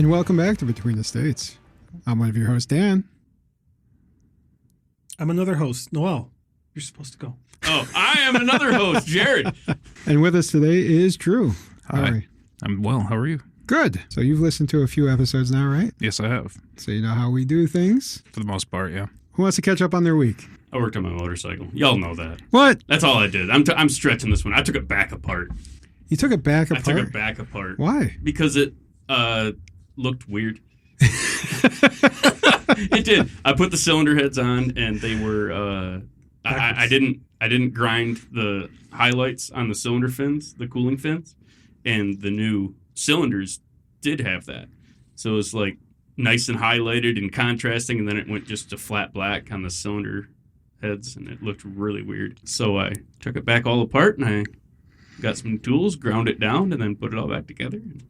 And welcome back to Between the States. I'm one of your hosts, Dan. I'm another host, Noel. You're supposed to go. Oh, I am another host, Jared. And with us today is Drew. Hi. I'm well. How are you? Good. So you've listened to a few episodes now, right? Yes, I have. So you know how we do things? For the most part, yeah. Who wants to catch up on their week? I worked on my motorcycle. Y'all know that. What? That's all I did. I'm stretching this one. I took it back apart. You took it back apart? I took it back apart. Why? Because it looked weird. It did. I put the cylinder heads on, and they were. I didn't grind the highlights on the cylinder fins, the cooling fins, and the new cylinders did have that. So it's like nice and highlighted and contrasting, and then it went just to flat black on the cylinder heads, and it looked really weird. So I took it back all apart, and I got some tools, ground it down, and then put it all back together. And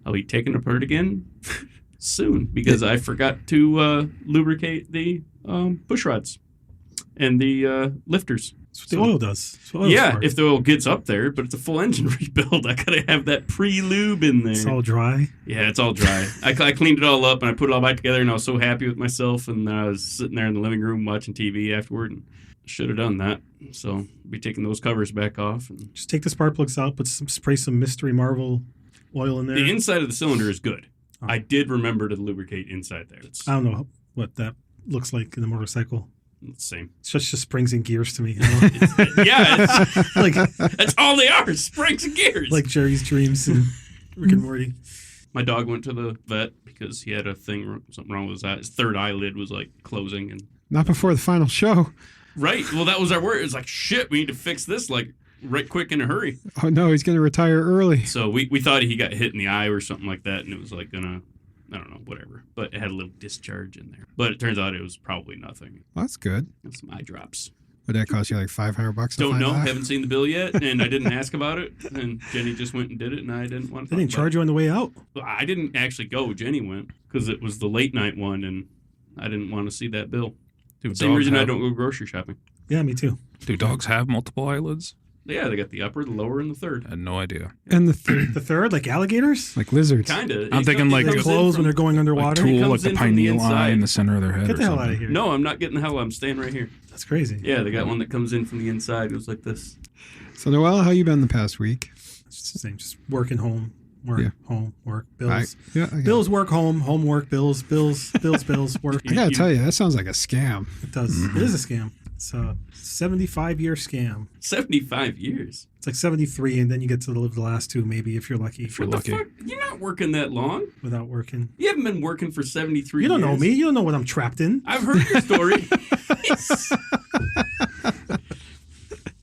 I'll be taking it apart again soon because I forgot to lubricate the push rods and the lifters. That's what the oil does. That's what oil's for. If the oil gets up there, but it's a full engine rebuild. I gotta have that pre-lube in there. It's all dry. Yeah, it's all dry. I cleaned it all up and I put it all back together, and I was so happy with myself. And I was sitting there in the living room watching TV afterward, and should have done that. So I'll be taking those covers back off. And Just take the spark plugs out, spray some Mystery Marvel oil in there. the inside of the cylinder is good. Oh. I did remember to lubricate inside there. It's I don't know what that looks like in a motorcycle. the same. It's just springs and gears to me. You know? It's, like that's all they are, springs and gears. like Jerry's Dreams and Rick and Morty. My dog went to the vet because he had something wrong with his eye. His third eyelid was like closing, and Not before the final show. right. Well, that was our word. It was like, shit, we need to fix this like right quick in a hurry. Oh, no, he's going to retire early. So we thought he got hit in the eye or something like that, and it was like gonna, I don't know, whatever. But it had a little discharge in there. But it turns out it was probably nothing. Well, that's good. It's some eye drops. Would that cost you like $500? Don't know. That? Haven't seen the bill yet, and I didn't ask about it. And Jenny just went and did it, and I didn't want to. They didn't charge you on the way out. Well, I didn't actually go. Jenny went because it was the late night one, and I didn't want to see that bill. Same reason I don't go grocery shopping. Yeah, me too. Do dogs have multiple eyelids? Yeah, they got the upper, the lower, and the third. I had no idea. And the third, The third, like alligators? like lizards. Kinda. I'm thinking like They close when they're going Like underwater? It tool, comes like the in from the pineal eye inside. in the center of their head. Get or the hell something. out of here. No, I'm not getting the hell. I'm staying right here. That's crazy. Yeah, they got one that comes in from the inside. It was like this. So, Noel, how you been the past week? It's just the same. Just working home. Work, Yeah. home, work, bills. I get Bills, work, home, homework, bills, work. I gotta tell you, that sounds like a scam. It does. It is a scam. It's a 75-year scam. 75 years. It's like 73, and then you get to live the last two, maybe, if you're lucky. You're What lucky. the fuck? You're not working that long. Without working. You haven't been working for 73 You don't years. know me. You don't know what I'm trapped in. I've heard your story.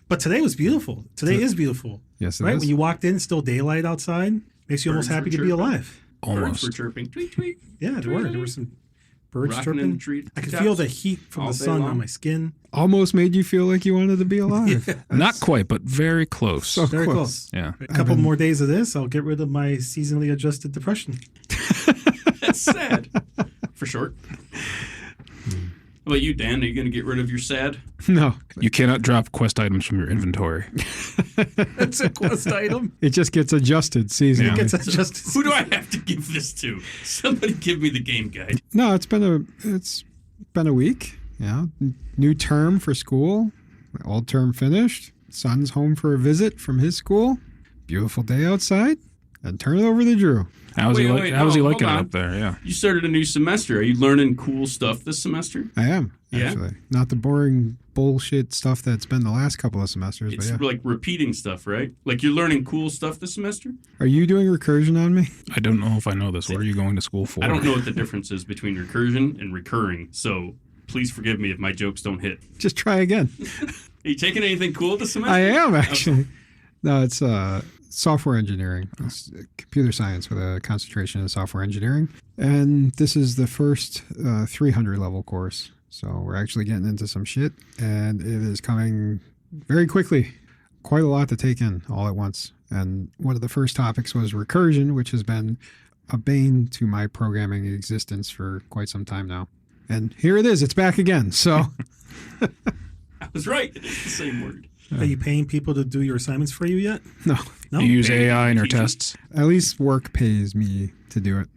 But today was beautiful. Today is beautiful. Yes, it Right? is. When you walked in, still daylight outside. Makes you almost Birds happy were to be chirping. alive. Birds were Almost. chirping. Tweet, tweet. Yeah, there were. There were some birds Rocking in the chirping. tree I could tops feel the heat from all the day sun long. on my skin. Almost made you feel like you wanted to be alive. Not quite, but very close. So Very close. close. Yeah. A couple more days of this, I'll get rid of my seasonally adjusted depression. That's sad. For short. How about you, Dan? Are you going to get rid of your sad? No, You cannot drop quest items from your inventory. That's a quest item. it just gets adjusted seasonally. Yeah. It gets adjusted. Who do I have to give this to? Somebody give me the game guide. No, it's been a week. Yeah, new term for school. Old term finished. Son's home for a visit from his school. Beautiful day outside. And turn it over to Drew. How's he Wait, How's he no, liking it hold on. up there? Yeah. You started a new semester. Are you learning cool stuff this semester? I am Yeah? actually not the boring bullshit stuff that's been the last couple of semesters. It's but yeah. like repeating stuff, right? Like you're learning cool stuff this semester? Are you doing recursion on me? I don't know if I know this. What are you going to school for? I don't know what the difference is between recursion and recurring, so please forgive me if my jokes don't hit. Just try again. Are you taking anything cool this semester? I am actually. No, it's software engineering. It's computer science with a concentration in software engineering. And this is the first 300 level course. So we're actually getting into some shit, and it is coming very quickly. Quite a lot to take in all at once. And one of the first topics was recursion, which has been a bane to my programming existence for quite some time now. And here it is. It's back again. So I was right. It's the same word. Are you paying people to do your assignments for you yet? no, No. You use AI in your Teachers. tests. at least work pays me to do it.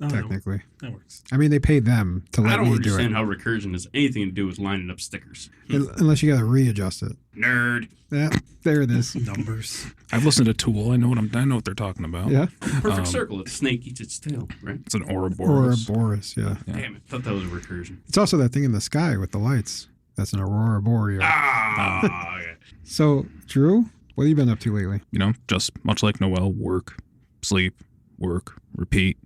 technically. That works. I mean, they pay them to I let don't me do understand it. how recursion has anything to do with lining up stickers. Unless you got to readjust it. Nerd. Yeah, there it is. Numbers. I've listened to Tool. I know what they're talking about. Yeah. Perfect circle. A snake eats its tail, right? It's an Ouroboros, Ouroboros. yeah. Yeah. Damn it. Thought that was a recursion. It's also that thing in the sky with the lights. That's an aurora boreal. Ah. Okay. So, Drew, what have you been up to lately? You know, just much like Noel, work, sleep, work, repeat,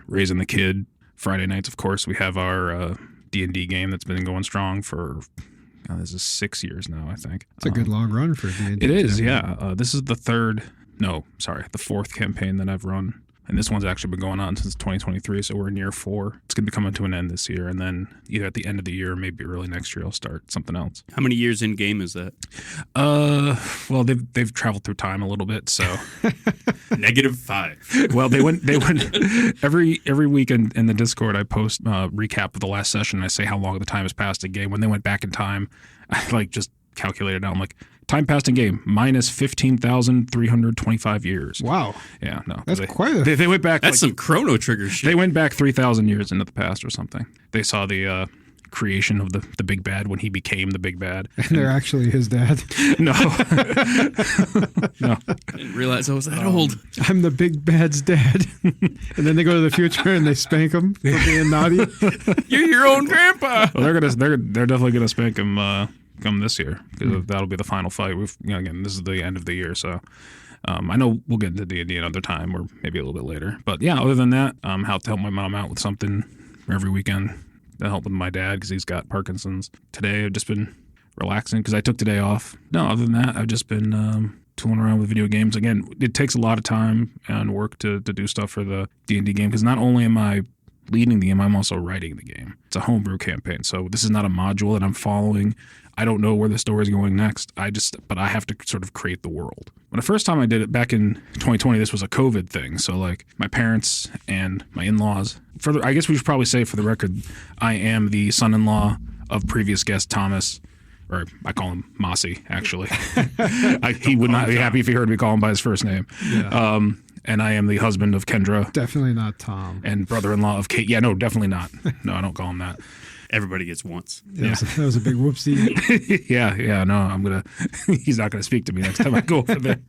raising the kid. Friday nights, of course, we have our D&D game that's been going strong for, this is 6 years now, I think. It's a good long run for D&D. It is, yeah. This is the fourth campaign that I've run. And this one's actually been going on since 2023, so we're in year 4. It's going to be coming to an end this year, and then either at the end of the year or maybe early next year I'll start something else. How many years in game is that? Well, they've traveled through time a little bit, so -5. well, they went every week in the Discord I post recap of the last session, and I say how long the time has passed in game. When they went back in time, I just calculated out. I'm like, time passed in game minus 15,325 years. Wow. Yeah, no. That's quite a... They went back. That's some Chrono Trigger shit. They went back 3,000 years into the past or something. They saw the creation of the big bad when he became the big bad. And they're actually his dad. No. No. I didn't realize I was that old. I'm the big bad's dad. And then they go to the future and they spank him for being naughty. You're your own grandpa. Well, they're definitely gonna spank him come this year because that'll be the final fight. Again, this is the end of the year, so I know we'll get into D&D another time or maybe a little bit later. But yeah, other than that, help my mom out with something every weekend. To help with my dad because he's got Parkinson's. Today I've just been relaxing because I took today off. No, other than that, I've just been tooling around with video games. Again, it takes a lot of time and work to do stuff for the D&D game because not only am I leading the game, I'm also writing the game. It's a homebrew campaign, so this is not a module that I'm following. I don't know where the story is going next. But I have to sort of create the world. When the first time I did it back in 2020, this was a COVID thing. So like my parents and my in-laws, I guess we should probably say for the record, I am the son-in-law of previous guest Thomas, or I call him Mossy, actually. He would not be happy if he heard me call him by his first name. Yeah. And I am the husband of Kendra. Definitely not Tom. And brother-in-law of Kate. Yeah, no, definitely not. No, I don't call him that. Everybody gets once. That was a big whoopsie. Yeah, no, he's not gonna speak to me next time I go over there.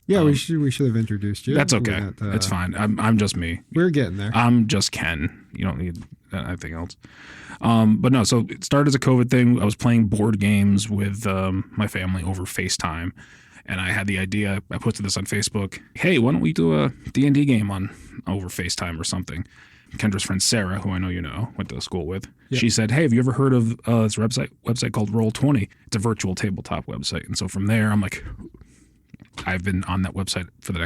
Yeah, we should have introduced you. That's okay. It's fine. I'm just me. We're getting there. I'm just Ken. You don't need anything else. But no, so it started as a COVID thing. I was playing board games with my family over FaceTime. And I had the idea, I posted this on Facebook. Hey, why don't we do a D&D game over FaceTime or something? Kendra's friend Sarah, who I know you know, went to school with. Yep. She said, hey, have you ever heard of this website called Roll20? It's a virtual tabletop website. And so from there, I'm like, I've been on that website for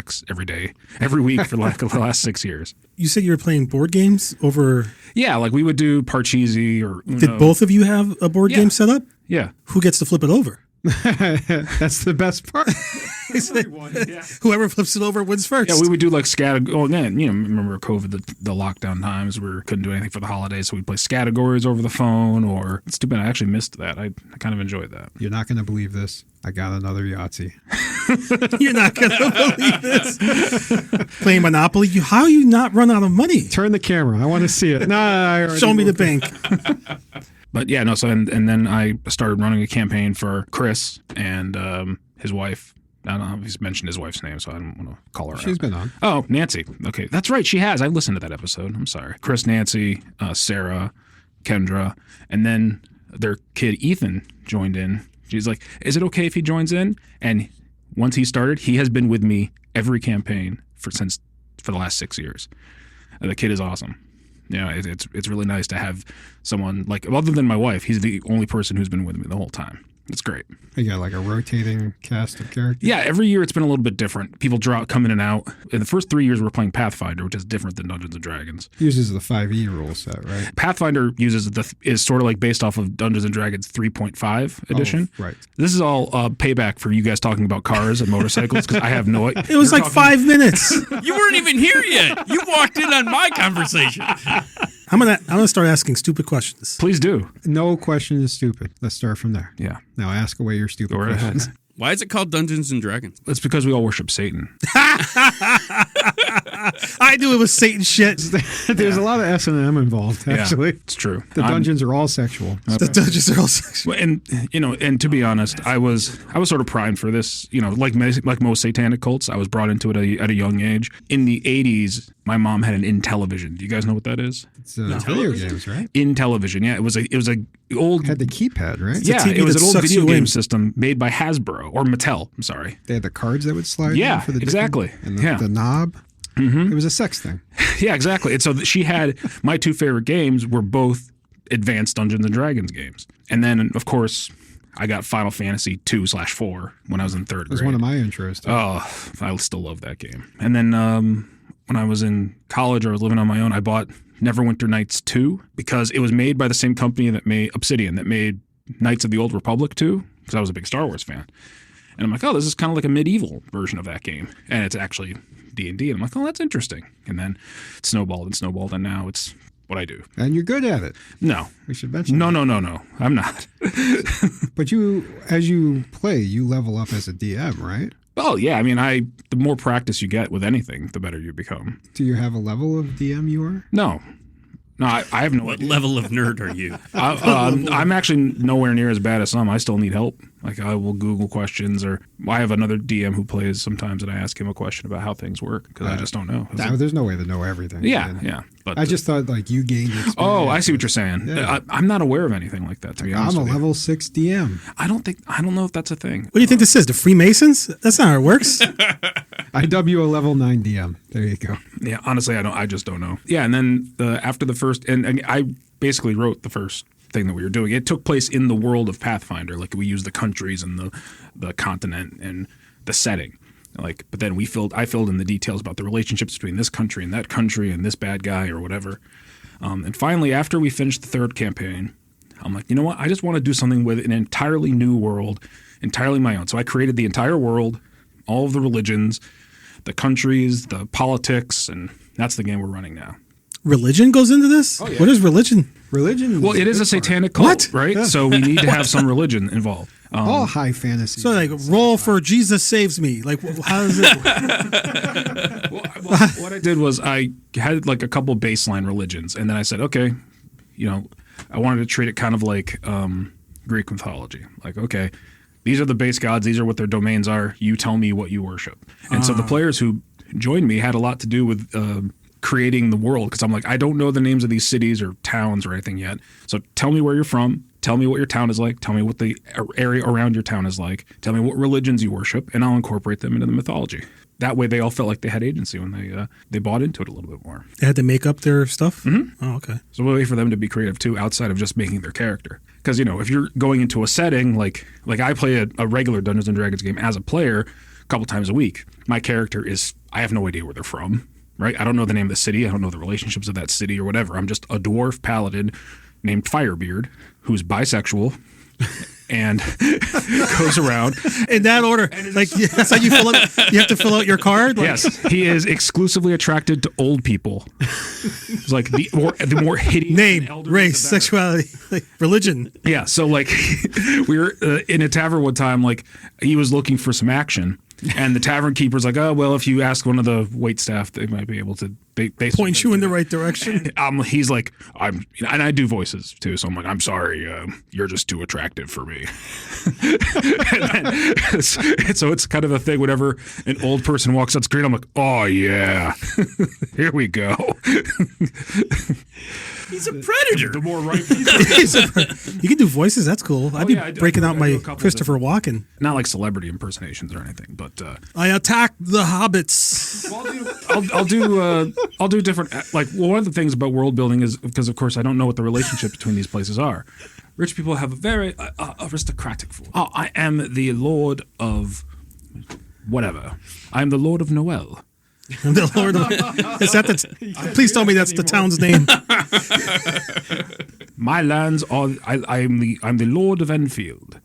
every week for like the last 6 years. You said you were playing board games over... Yeah, like we would do Parcheesi or Uno. Did both of you have a board game set up? Yeah. Who gets to flip it over? That's the best part. Whoever flips it over wins first. Yeah, we would do like again, remember COVID, the lockdown times where we couldn't do anything for the holidays, so we'd play categories over the phone. Or it's too bad I actually missed that. I kind of enjoyed that. You're not going to believe this. I got another Yahtzee. You're not going to believe this. Playing Monopoly. How you not run out of money? Turn the camera. I want to see it. Show me the bank. But yeah, no. So and then I started running a campaign for Chris and his wife. I don't know if he's mentioned his wife's name, so I don't want to call her out. She's been on. Oh, Nancy. Okay, that's right. She has. I listened to that episode. I'm sorry. Chris, Nancy, Sarah, Kendra, and then their kid Ethan joined in. She's like, "Is it okay if he joins in?" And once he started, he has been with me every campaign for the last 6 years. The kid is awesome. It's really nice to have someone like, other than my wife, he's the only person who's been with me the whole time. It's great. You got like a rotating cast of characters? Yeah, every year it's been a little bit different. People come in and out. In the first 3 years, we're playing Pathfinder, which is different than Dungeons & Dragons. Uses the 5e rule set, right? Pathfinder is sort of like based off of Dungeons & Dragons 3.5 edition. Oh, right. This is all payback for you guys talking about cars and motorcycles, because I have no idea. It was like 5 minutes. You weren't even here yet. You walked in on my conversation. I'm gonna start asking stupid questions. Please do. No question is stupid. Let's start from there. Yeah. Now ask away your stupid questions. Why is it called Dungeons and Dragons? It's because we all worship Satan. I knew it was Satan shit. There's a lot of S&M involved, actually. Yeah, it's true. The dungeons are all sexual. The dungeons are all sexual. Well, and and to be honest, I was sort of primed for this. Like most satanic cults, I was brought into it at a young age. In the 80s, my mom had an Intellivision. Do you guys know what that is? It's video games, right? Intellivision, yeah. It was a old. Had the keypad, right? Yeah, TV it was that an old sucks video you game in. system made by Hasbro or Mattel. I'm sorry. They had the cards that would slide. Yeah, in for the exactly. And Yeah. the knob. Mm-hmm. It was a sex thing. Yeah, exactly. And so she had my two favorite games were both advanced Dungeons and Dragons games, and then of course I got Final Fantasy 2/4 when I was in third grade. It was one of my intros. Too. Oh, I still love that game. And then when I was in college, or I was living on my own, I bought Neverwinter Nights 2 because it was made by the same company that made Obsidian, that made Knights of the Old Republic 2, because I was a big Star Wars fan. And I'm like, oh, this is kind of like a medieval version of that game. And it's actually D&D. And I'm like, oh, that's interesting. And then it snowballed, and now it's what I do. And you're good at it. No. We should mention No, that. no. I'm not. But as you play, you level up as a DM, right? Well, yeah. I mean, the more practice you get with anything, the better you become. Do you have a level of DM you are? No, I have no What idea. level of nerd are you? I'm actually nowhere near as bad as some. I still need help. Like I will Google questions, or I have another DM who plays sometimes, and I ask him a question about how things work because I just don't know. There's no way to know everything. Yeah. But I just thought like you gained experience. oh, I see what you're saying. Yeah. I'm not aware of anything like that, to be honest. I'm a with you. level 6 DM. I don't know if that's a thing. What do you think this is? The Freemasons? That's not how it works. IW a level 9 DM. There you go. Yeah, honestly, I just don't know. Yeah, and then after the first, and I basically wrote the first thing that we were doing. It took place in the world of Pathfinder. Like we used the countries and the continent and the setting. Like, but then I filled in the details about the relationships between this country and that country and this bad guy or whatever. And finally, after we finished the third campaign, I'm like, you know what? I just want to do something with an entirely new world, entirely my own. So I created the entire world, all of the religions, the countries, the politics, and that's the game we're running now. Religion goes into this? Oh, yeah. What is religion? Religion. Well, it is a satanic cult, right? Yeah. So we need to have some religion involved. All high fantasy. So like roll for Jesus saves me. Like how does it Well, what I did was I had like a couple baseline religions, and then I said, okay, I wanted to treat it kind of like Greek mythology. Like, okay, these are the base gods. These are what their domains are. You tell me what you worship. And so the players who joined me had a lot to do with creating the world, because I'm like, I don't know the names of these cities or towns or anything yet. So tell me where you're from. Tell me what your town is like. Tell me what the area around your town is like. Tell me what religions you worship, and I'll incorporate them into the mythology. That way they all felt like they had agency when they bought into it a little bit more. they had to make up their stuff? Mm-hmm. Oh, okay. So a way for them to be creative too, outside of just making their character. Because if you're going into a setting like I play a regular Dungeons and Dragons game as a player a couple times a week, my character I have no idea where they're from, right? I don't know the name of the city. I don't know the relationships of that city or whatever. I'm just a dwarf paladin named Firebeard who's bisexual and goes around. In that order. Like that's how you fill out you have to fill out your card? Like, Yes, he is exclusively attracted to old people. It's like the more hideous name, and elderly, race, the better. sexuality, like religion. Yeah, so like we were in a tavern one time, like he was looking for some action, and the tavern keeper's like, oh, well, if you ask one of the wait staff, they might be able to they Point you in the right direction. He's like, and I do voices too, so I'm like, I'm sorry, you're just too attractive for me. and so it's kind of a thing. Whenever an old person walks on screen, I'm like, oh yeah, here we go. He's a predator. The more right. You can do voices. That's cool. I'd be yeah, I do- breaking I out do my a couple Christopher Walken. Not like celebrity impersonations or anything, but I attack the hobbits. I'll do different. Like, well, one of the things about world building is because, of course, I don't know what the relationship between these places are. Rich people have a very aristocratic form. Oh, I am the Lord of whatever. I am the Lord of Noel. I'm the Lord of, is that the? Please tell me that's the town's name. My lands are. I'm the Lord of Enfield.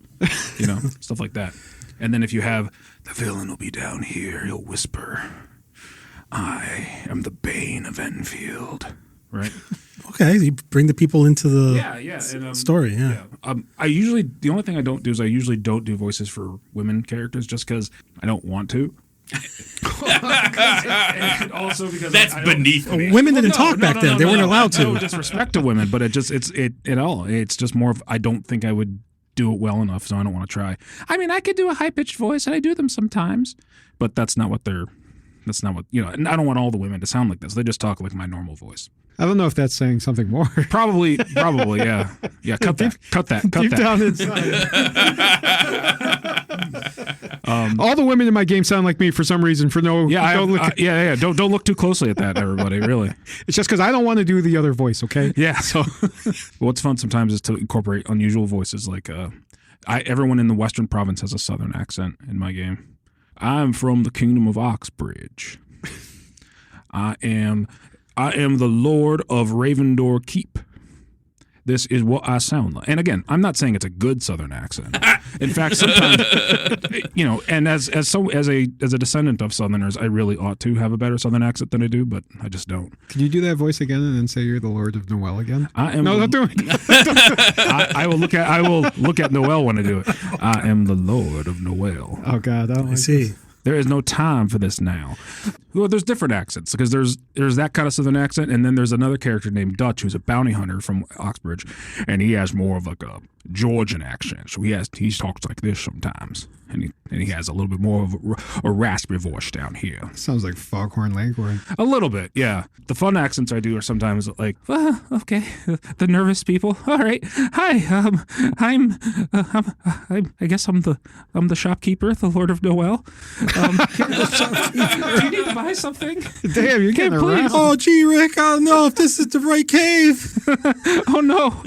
Stuff like that. And then if you have the villain will be down here, he'll whisper, I am the Bane of Enfield. right? Okay, you bring the people into the and, story. Yeah. The only thing I don't do is I usually don't do voices for women characters just because I don't want to. And also because That's beneath me. Women didn't talk back then; they weren't allowed to. No disrespect to women, but it's just more of I don't think I would do it well enough, so I don't want to try. I mean, I could do a high pitched voice, and I do them sometimes, but that's not what and I don't want all the women to sound like this. They just talk like my normal voice. I don't know if that's saying something more. Probably, yeah. Cut that. Deep down inside. All the women in my game sound like me for some reason. Don't look too closely at that, everybody. Really, it's just because I don't want to do the other voice. Okay. Yeah. So, what's fun sometimes is to incorporate unusual voices. Like, everyone in the Western Province has a Southern accent in my game. I'm from the Kingdom of Oxbridge. I am the Lord of Ravendor Keep. This is what I sound like. And again, I'm not saying it's a good Southern accent. In fact, sometimes, and as a descendant of Southerners, I really ought to have a better Southern accent than I do, but I just don't. Can you do that voice again and then say you're the Lord of Noel again? Don't do it. I will look at Noel when I do it. I am the Lord of Noel. Oh God, I see. This. There is no time for this now. Well, there's different accents because there's that kind of Southern accent, and then there's another character named Dutch who's a bounty hunter from Oxbridge, and he has more of like a Georgian accent. So he talks like this sometimes, and he has a little bit more of a raspy voice down here. Sounds like Foghorn Leghorn. A little bit, yeah. The fun accents I do are sometimes like, okay, the nervous people. All right, hi, I guess I'm the shopkeeper, the Lord of Noel. Do you need to buy something? Damn, you're getting around. Oh, gee, Rick, I don't know if this is the right cave. Oh no.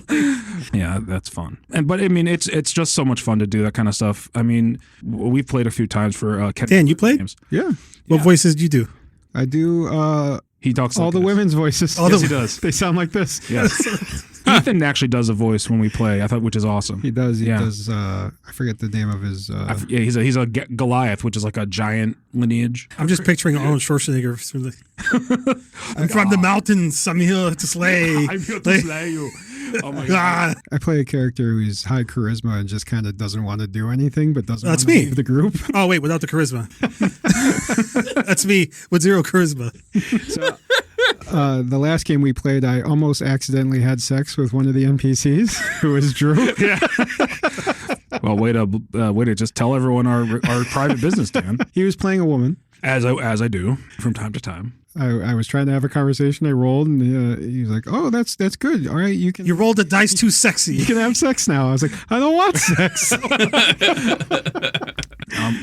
Yeah, that's fun. But I mean, it's just so much fun to do that kind of stuff. I mean, we played a few times for Dan, you played games. Yeah. What voices do you do? I do. He talks all like the this. women's voices. Yes, he does. They sound like this. Yes. Ethan actually does a voice when we play. I thought, which is awesome. He does. He does. I forget the name of his. He's a Goliath, which is like a giant lineage. I'm just picturing Arnold Schwarzenegger from the mountains. I'm here to slay. I'm here to slay you. Oh my God. I play a character who's high charisma and just kind of doesn't want to do anything, but doesn't want to me. leave the group. Oh wait, without the charisma. That's me with zero charisma. So, the last game we played, I almost accidentally had sex with one of the NPCs, who was Drew. Yeah. Well, way to just tell everyone our private business, Dan. He was playing a woman, as I do from time to time. I was trying to have a conversation. I rolled, and he was like, "Oh, that's good. All right, you can." You rolled the dice too sexy. You can have sex now. I was like, "I don't want sex."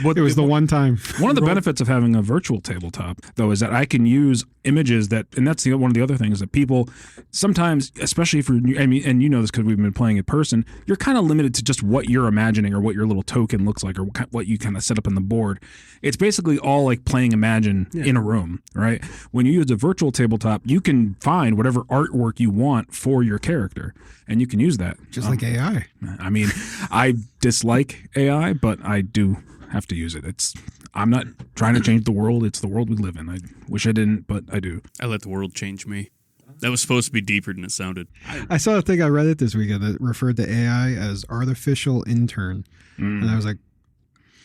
It was the one time. One of the benefits of having a virtual tabletop, though, is that I can use images and that's one of the other things that people sometimes, especially if you're, and you know this because we've been playing in person, you're kind of limited to just what you're imagining or what your little token looks like or what you kind of set up on the board. It's basically all like playing Imagine in a room, right? When you use a virtual tabletop, you can find whatever artwork you want for your character, and you can use that. Just like AI. I mean, I dislike AI, but I do have to use it. I'm not trying to change the world. It's the world we live in. I wish I didn't, but I do. I let the world change me. That was supposed to be deeper than it sounded. I saw a thing on Reddit this weekend that referred to AI as artificial intern. And I was like,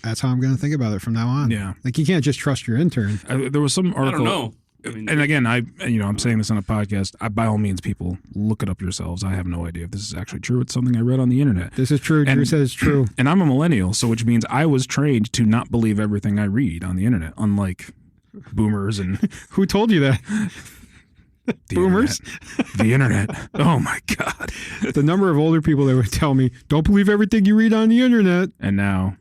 that's how I'm going to think about it from now on. Yeah. Like, you can't just trust your intern. There was some article. I don't know. I mean, and again, I'm saying this on a podcast. By all means, people, look it up yourselves. I have no idea if this is actually true. It's something I read on the internet. This is true. Drew says it's true. And I'm a millennial, so which means I was trained to not believe everything I read on the internet, unlike boomers and who told you that? Boomers? The internet. Oh my God. The number of older people that would tell me, don't believe everything you read on the internet. And now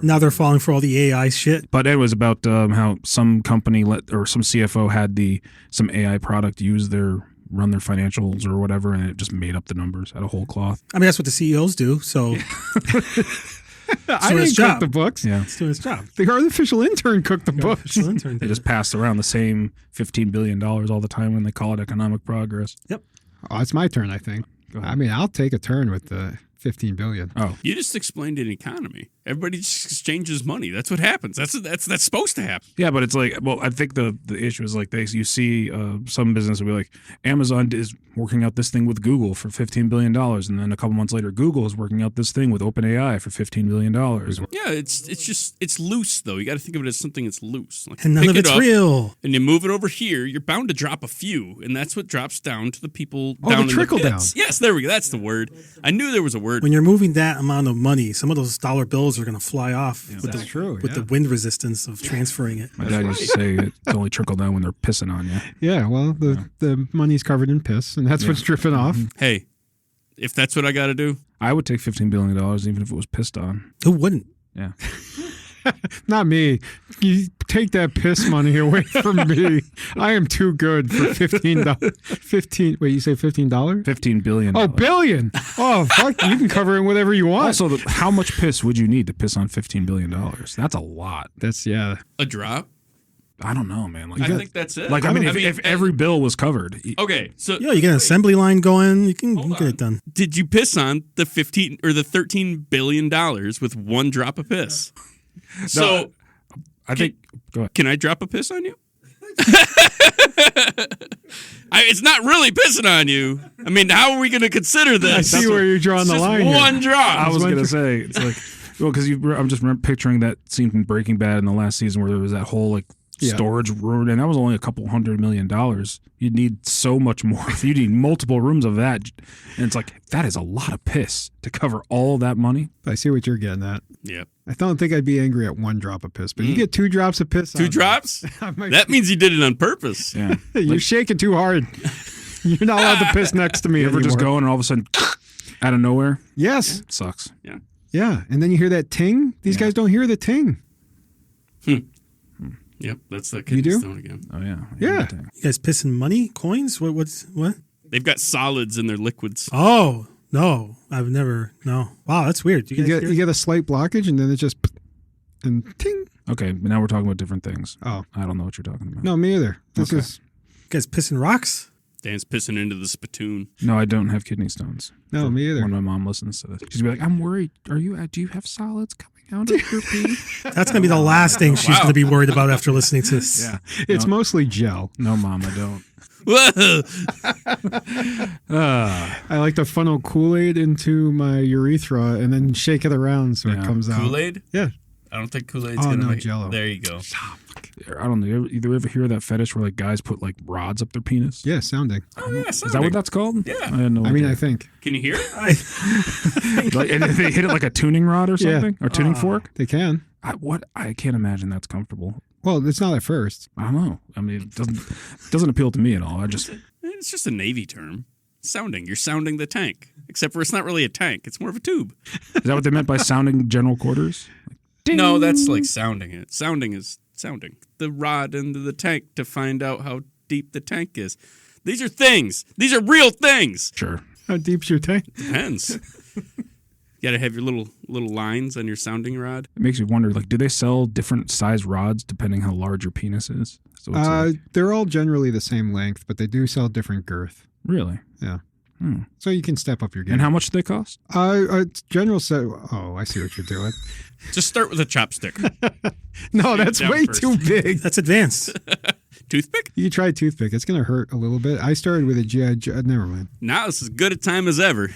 now they're falling for all the AI shit. But it was about how some company or some CFO had some AI product run their financials or whatever, and it just made up the numbers out of whole cloth. I mean, that's what the CEOs do. So I didn't cook the books. Yeah, it's doing its job. The artificial intern cooked the books. They just passed around the same $15 billion all the time when they call it economic progress. Yep. Oh, it's my turn, I think. I mean, I'll take a turn with the $15 billion. Oh, You just explained an economy. Everybody just exchanges money. That's what happens. That's supposed to happen. yeah, but it's like, well, I think the issue is like you see some business will be like, Amazon is working out this thing with Google for $15 billion, and then a couple months later, Google is working out this thing with OpenAI for $15 billion. Yeah, it's loose though. You got to think of it as something that's loose. Like, And none pick of it it's up real. and you move it over here. You're bound to drop a few, and that's what drops down to the people Oh, down the in trickle the pits. down. Yes, there we go. That's the word. I knew there was a word. When you're moving that amount of money, some of those dollar bills are going to fly off with, That's true. with the wind resistance of transferring it. My dad used to say it's only trickle down when they're pissing on you. Yeah, well, the money's covered in piss, and that's what's dripping off. Hey, if that's what I got to do, I would take $15 billion even if it was pissed on. Who wouldn't? Yeah. Not me. You take that piss money away from me. I am too good for $15. 15. Wait, you say $15? $15 billion. Oh, billion. Oh, fuck. You can cover it in whatever you want. Also, how much piss would you need to piss on $15 billion? That's a lot. That's, yeah. a drop. I don't know, man. Like, I think that's it. like I mean, if every bill was covered, okay, so Yeah, you get an assembly line going. You can get it done. did you piss on the $13 billion with one drop of piss? So I think. Go ahead. can I drop a piss on you? It's not really pissing on you. I mean, how are we going to consider this? I see where you're drawing It's the just line here. one drop. I was gonna say it's like, well, because I'm just picturing that scene from Breaking Bad in the last season where there was that whole like Yeah. storage room, and that was only a couple $100 million. You'd need so much more. You need multiple rooms of that, and it's like that is a lot of piss to cover all that money. I see what you're getting at. Yeah. I don't think I'd be angry at one drop of piss, but you get 2 drops of piss. Two on drops? I might- That means you did it on purpose. Yeah, You're shaking too hard. You're not allowed to piss next to me. you ever just anymore. go and all of a sudden, out of nowhere, Yes. sucks. Yeah. And then you hear that ting. These guys don't hear the ting. Yep, that's the You kidney do? stone again. Oh yeah, Yeah. You guys pissing money? Coins? What? They've got solids in their liquids. Oh, no. I've never. No. Wow, that's weird. You guys get a slight blockage, and then it just and ting. Okay, but now we're talking about different things. Oh I don't know what you're talking about. no, me either. This Okay. is you guys pissing rocks? Dan's pissing into the spittoon. No, I don't have kidney stones. no, me either. When my mom listens to this, she's gonna be like, "I'm worried. Are you? Do you have solids coming out of your pee?" That's going to be the last thing she's going to be worried about after listening to this. Yeah. It's mostly gel. No, mom, I don't. Whoa! I like to funnel Kool-Aid into my urethra and then shake it around so it Yeah. comes out. Kool-Aid? Yeah. I don't think Kool-Aid's Oh, gonna no, make Jell-O. There you go. I don't know. You ever hear that fetish where like guys put like rods up their penis? Yeah, sounding. Oh yeah, Is that what that's called? Yeah. I had no I mean, idea. I think Can you hear it? Like, and if they hit it like a tuning rod or Yeah. something, or tuning fork. they can. I can't imagine that's comfortable. Well, it's not at first. I don't know. I mean, it doesn't appeal to me at all. It's just a Navy term. Sounding. You're sounding the tank. Except for it's not really a tank. It's more of a tube. Is that what they meant by sounding general quarters? Ding. No, that's like sounding it. Sounding is sounding the rod into the tank to find out how deep the tank is. These are things. These are real things. Sure. How deep's your tank? Depends. You got to have your little lines on your sounding rod. It makes you wonder. Like, do they sell different size rods depending how large your penis is? So it's like, They're all generally the same length, but they do sell different girth. really. Yeah. Hmm. So you can step up your game. And how much do they cost? General set. Oh, I see what you're doing. Just start with a chopstick. No, that's down way first. too big. That's advanced. Toothpick? You can try toothpick. It's going to hurt a little bit. I started with a GI Joe. Never mind. Now it's as good a time as ever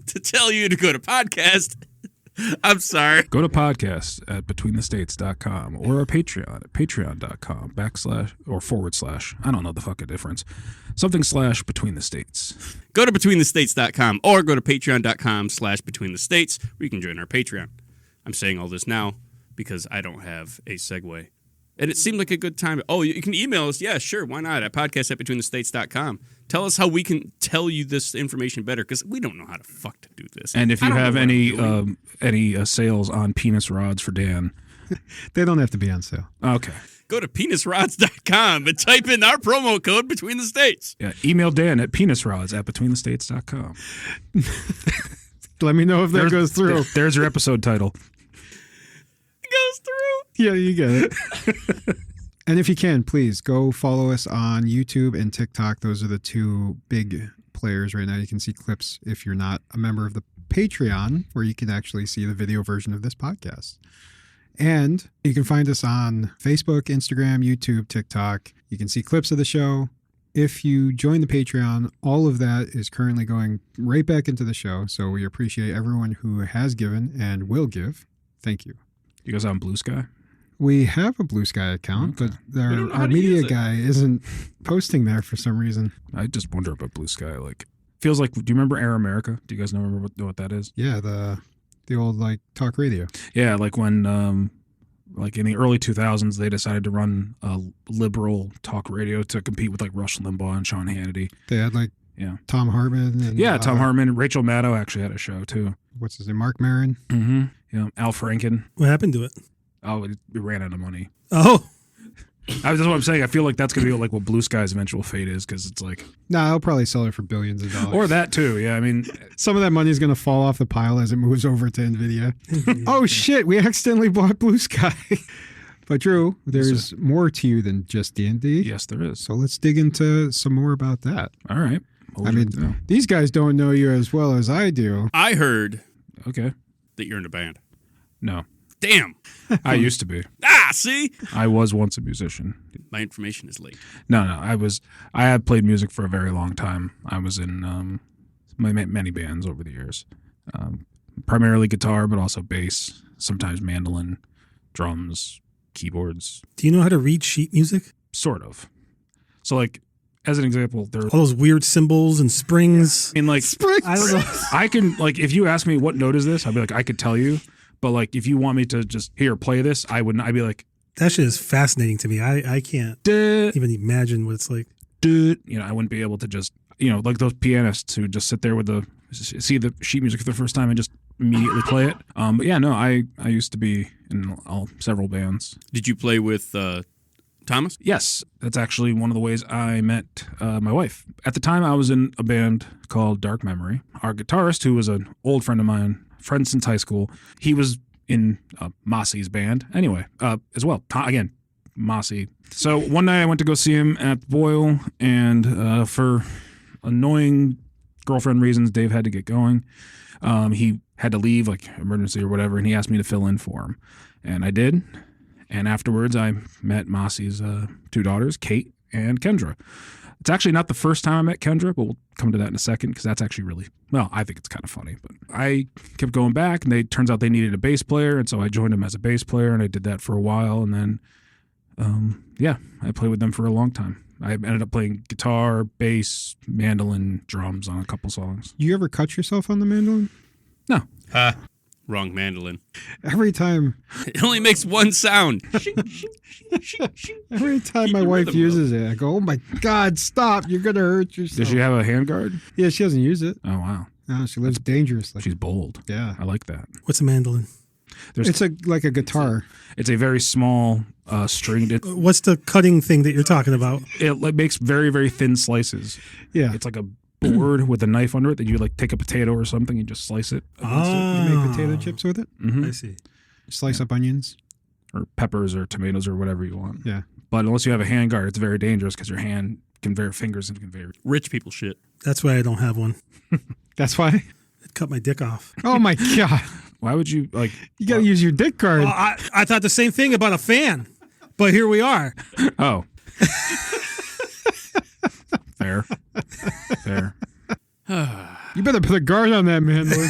to tell you to go to podcast. I'm sorry. Go to podcast at betweenthestates.com or our Patreon at patreon.com // I don't know the fucking difference. Something / between the states. Go to betweenthestates.com or go to patreon.com /betweenthestates where you can join our Patreon. I'm saying all this now because I don't have a segue. And it seemed like a good time. Oh, you can email us. Yeah, sure. Why not? At podcast@betweenthestates.com. Tell us how we can tell you this information better because we don't know how to fuck to do this. And if I you don't have know what I'm doing. any sales on penis rods for Dan, They don't have to be on sale. okay. Go to penisrods.com and type in our promo code Between the States. Yeah, email Dan at penisrods@betweenthestates.com. Let me know if that goes through. There's your episode title. It goes through. Yeah, you get it. And if you can, please go follow us on YouTube and TikTok. Those are the two big players right now. You can see clips if you're not a member of the Patreon, where you can actually see the video version of this podcast. And you can find us on Facebook, Instagram, YouTube, TikTok. You can see clips of the show. If you join the Patreon, all of that is currently going right back into the show. So we appreciate everyone who has given and will give. Thank you. You guys on Blue Sky? We have a Blue Sky account, Okay. but don't know how our to media use it. guy isn't posting there for some reason. I just wonder about Blue Sky. Like, feels like. Do you remember Air America? Do you guys know what that is? Yeah, the old like talk radio. Yeah, like when like in the early 2000s, they decided to run a liberal talk radio to compete with like Rush Limbaugh and Sean Hannity. They had like Yeah. Tom Hartman and Yeah, Tom Hartman. Rachel Maddow actually had a show too. What's his name? Mark Maron. Mm-hmm. Yeah, Al Franken. What happened to it? Oh, it ran out of money. Oh, That's what I'm saying. I feel like that's going to be like what Blue Sky's eventual fate is, because it's like, No, I'll probably sell it for billions of dollars. or that too. Yeah, I mean, Some of that money is going to fall off the pile as it moves over to NVIDIA. Oh, shit. We accidentally bought Blue Sky. But, Drew, there's more to you than just D&D. yes, there is. So let's dig into some more about that. All right. I mean, these guys don't know you as well as I do. I heard okay. that you're in a band. No, Damn. I used to be. See? I was once a musician. My information is late. No, I had played music for a very long time. I was in many bands over the years, primarily guitar, but also bass, sometimes mandolin, drums, keyboards, do you know how to read sheet music? sort of. So, like, as an example, there. All those weird symbols and springs. I mean, like, I don't know. I can, like, if you ask me what note is this, I'd be like, I could tell you. But, like, if you want me to just, here, play this, I wouldn't. I'd be like, That shit is fascinating to me. I can't duh, even imagine what it's like. duh. You know, I wouldn't be able to just, like those pianists who just sit there with see the sheet music for the first time and just immediately play it. But yeah, no, I used to be in several bands. Did you play with Thomas? Yes, that's actually one of the ways I met my wife. At the time, I was in a band called Dark Memory. Our guitarist, who was an old friend of mine, friend since high school, he was in Mossy's band anyway, as well. Again, Mossy. So one night I went to go see him at the Boyle, and for annoying girlfriend reasons, Dave had to get going. He had to leave, like emergency or whatever, and he asked me to fill in for him. And I did. And afterwards, I met Mossy's two daughters, Kate and Kendra. It's actually not the first time I met Kendra, but we'll come to that in a second, because that's actually really, well, I think it's kind of funny. But I kept going back, and turns out they needed a bass player, and so I joined them as a bass player, and I did that for a while. And then, yeah, I played with them for a long time. I ended up playing guitar, bass, mandolin, drums on a couple songs. You ever cut yourself on the mandolin? No. Wrong mandolin. Every time It only makes one sound. Every time Keep my the wife rhythm uses it, I go, "Oh my God, stop! You're gonna hurt yourself." Does she have a handguard? Yeah, she doesn't use it. Oh, wow. No, she lives dangerously. She's bold. Yeah, I like that. What's a mandolin? it's like a guitar. It's a very small stringed. What's the cutting thing that you're talking about? It like makes very, very thin slices. Yeah, It's like a board with a knife under it that you like take a potato or something and just slice it against you make potato chips with it. it. Mm-hmm. I see. Slice up onions. Or peppers or tomatoes or whatever you want. Yeah, But unless you have a handguard, it's very dangerous because your hand can fingers and can very. Rich people shit. That's why I don't have one. that's why. It cut my dick off. Oh my God, Why would you like? you gotta use your dick card. I thought the same thing about a fan, but here we are. Oh. Fair. Fair. You better put a guard on that mandolin.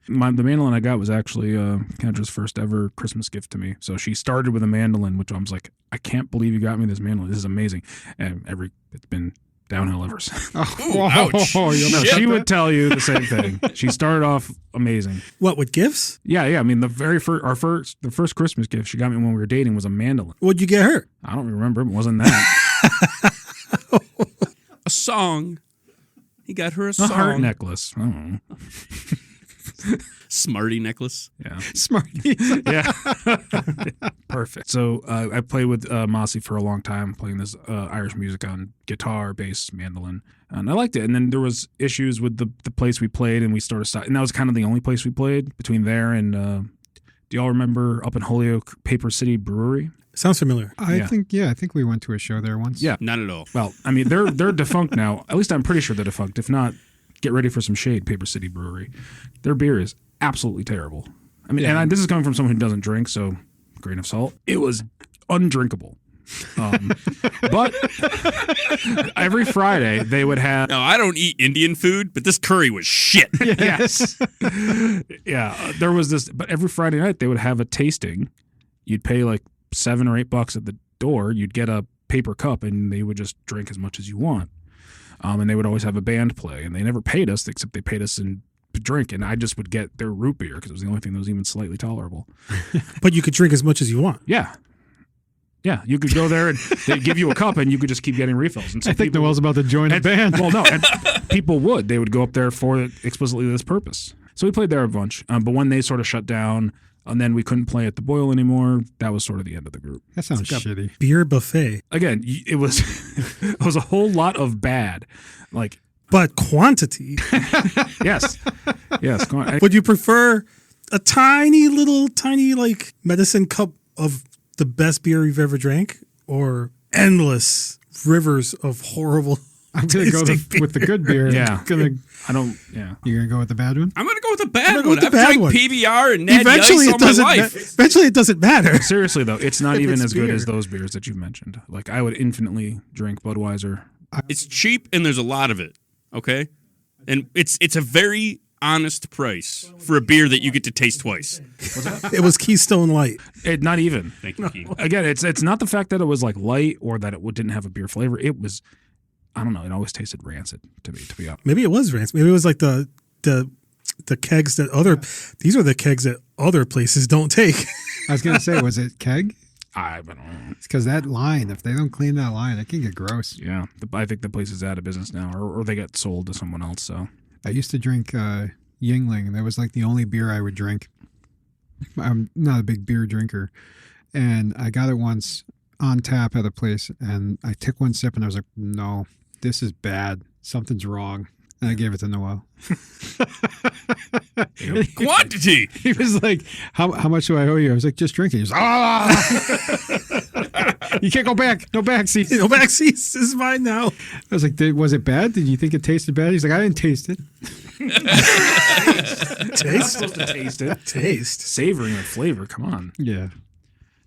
The mandolin I got was actually Kendra's first ever Christmas gift to me. So she started with a mandolin, which I was like, I can't believe you got me this mandolin. This is amazing. And it's been downhill ever since. Oh, ouch. you'll Shit. never She cut would that? tell you the same thing. She started off amazing. What, with gifts? Yeah. I mean, the first Christmas gift she got me when we were dating was a mandolin. What'd you get her? I don't remember. It wasn't that. A song. He got her a A song. heart necklace. I don't know. Smarty necklace. Yeah. Smarties. Yeah. Perfect. So I played with Mossy for a long time, playing this Irish music on guitar, bass, mandolin, and I liked it. And then there was issues with the place we played, and we started and that was kind of the only place we played between there and. Do y'all remember up in Holyoke, Paper City Brewery? Sounds familiar. I Yeah. think we went to a show there once. Yeah. Not at all. Well, I mean, they're defunct now. At least I'm pretty sure they're defunct. If not, get ready for some shade, Paper City Brewery. Their beer is absolutely terrible. I mean, this is coming from someone who doesn't drink, so grain of salt. It was undrinkable. But every Friday they would have. No, I don't eat Indian food, but this curry was shit. Yes. Yeah. There was this, but every Friday night they would have a tasting. You'd pay like $7 or $8 at the door. You'd get a paper cup and they would just drink as much as you want. And they would always have a band play, and they never paid us except they paid us in drink, and I just would get their root beer because it was the only thing that was even slightly tolerable. But you could drink as much as you want. Yeah. Yeah, you could go there and they'd give you a cup and you could just keep getting refills. And I think Noel's about to join a band. Well, no, and people would. They would go up there for explicitly this purpose. So we played there a bunch. But when they sort of shut down and then we couldn't play at the Boil anymore, that was sort of the end of the group. That sounds shitty. Beer buffet. Again, it was a whole lot of bad. But quantity. Yes. Would you prefer a tiny like medicine cup of the best beer you've ever drank, or endless rivers of horrible? I'm gonna go with the good beer. Yeah. You're gonna go with the bad one. I'm gonna go with the bad one. I've drank PBR and Natty Eventually, Ice all my life. Eventually, it doesn't matter. Seriously though, it's not even as good beer. as those beers that you mentioned. Like I would infinitely drink Budweiser. It's cheap and there's a lot of it. Okay, and it's a very honest price for a beer that you get to taste twice. It was Keystone Light. Not even. Thank you, Keith. Again, it's not the fact that it was like light or that it didn't have a beer flavor. It was, I don't know. It always tasted rancid to me. To be honest, Maybe it was rancid. Maybe it was like the kegs that these are the kegs that other places don't take. I was gonna say, was it keg? I don't know. It's because that line, if they don't clean that line, it can get gross. Yeah, I think the place is out of business now, or they get sold to someone else. So I used to drink Yingling, and that was like the only beer I would drink. I'm not a big beer drinker, and I got it once on tap at a place, and I took one sip, and I was like, no, this is bad. Something's wrong. And I gave it to Noel. Quantity. He was like, how much do I owe you? I was like, just drinking. He was you can't go back. No back seats. No back seats. This is mine now. I was like, was it bad? Did you think it tasted bad? He's like, I didn't taste it. Taste. Savoring and flavor. Come on. Yeah.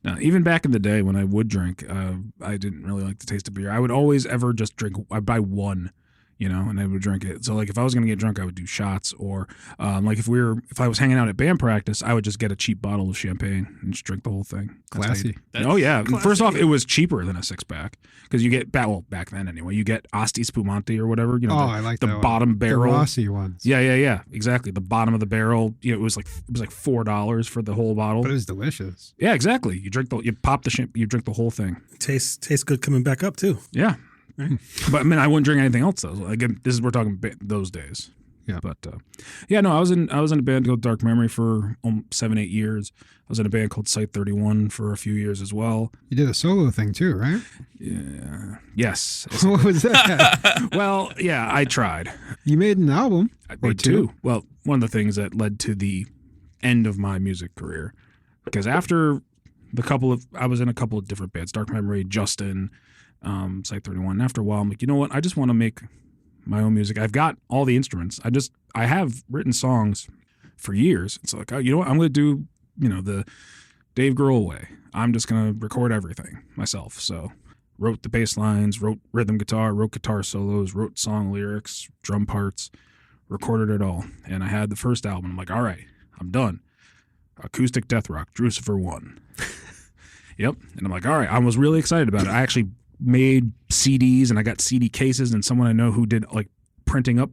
Now, even back in the day when I would drink, I didn't really like the taste of beer. I would always ever just drink. I'd buy one. And I would drink it. So like if I was going to get drunk, I would do shots, or like if I was hanging out at band practice, I would just get a cheap bottle of champagne and just drink the whole thing. Classy. Oh yeah. Classy. First off, it was cheaper than a 6-pack because you get back then anyway. You get Asti Spumante or whatever. I like the that bottom one. barrel. The Rossi ones. Yeah. Exactly. The bottom of the barrel. It was like $4 for the whole bottle. But it was delicious. Yeah, exactly. You pop the champagne, you drink the whole thing. Tastes good coming back up too. Yeah. But I mean, I wouldn't drink anything else though. Again, we're talking those days. Yeah. But I was in a band called Dark Memory for 7-8 years. I was in a band called Site 31 for a few years as well. You did a solo thing too, right? Yeah. Yes. What was that? Well, yeah, I tried. You made an album. I made two. Well, one of the things that led to the end of my music career, because after I was in a couple of different bands, Dark Memory, Justin, Site 31. And after a while, I'm like, you know what? I just want to make my own music. I've got all the instruments. I have written songs for years. It's like, oh, you know what? I'm going to do, the Dave Grohl way. I'm just going to record everything myself. So wrote the bass lines, wrote rhythm guitar, wrote guitar solos, wrote song lyrics, drum parts, recorded it all. And I had the first album. I'm like, all right, I'm done. Acoustic death rock, Drucifer 1. Yep. And I'm like, all right, I was really excited about it. I actually made CDs and I got CD cases, and someone I know who did like printed up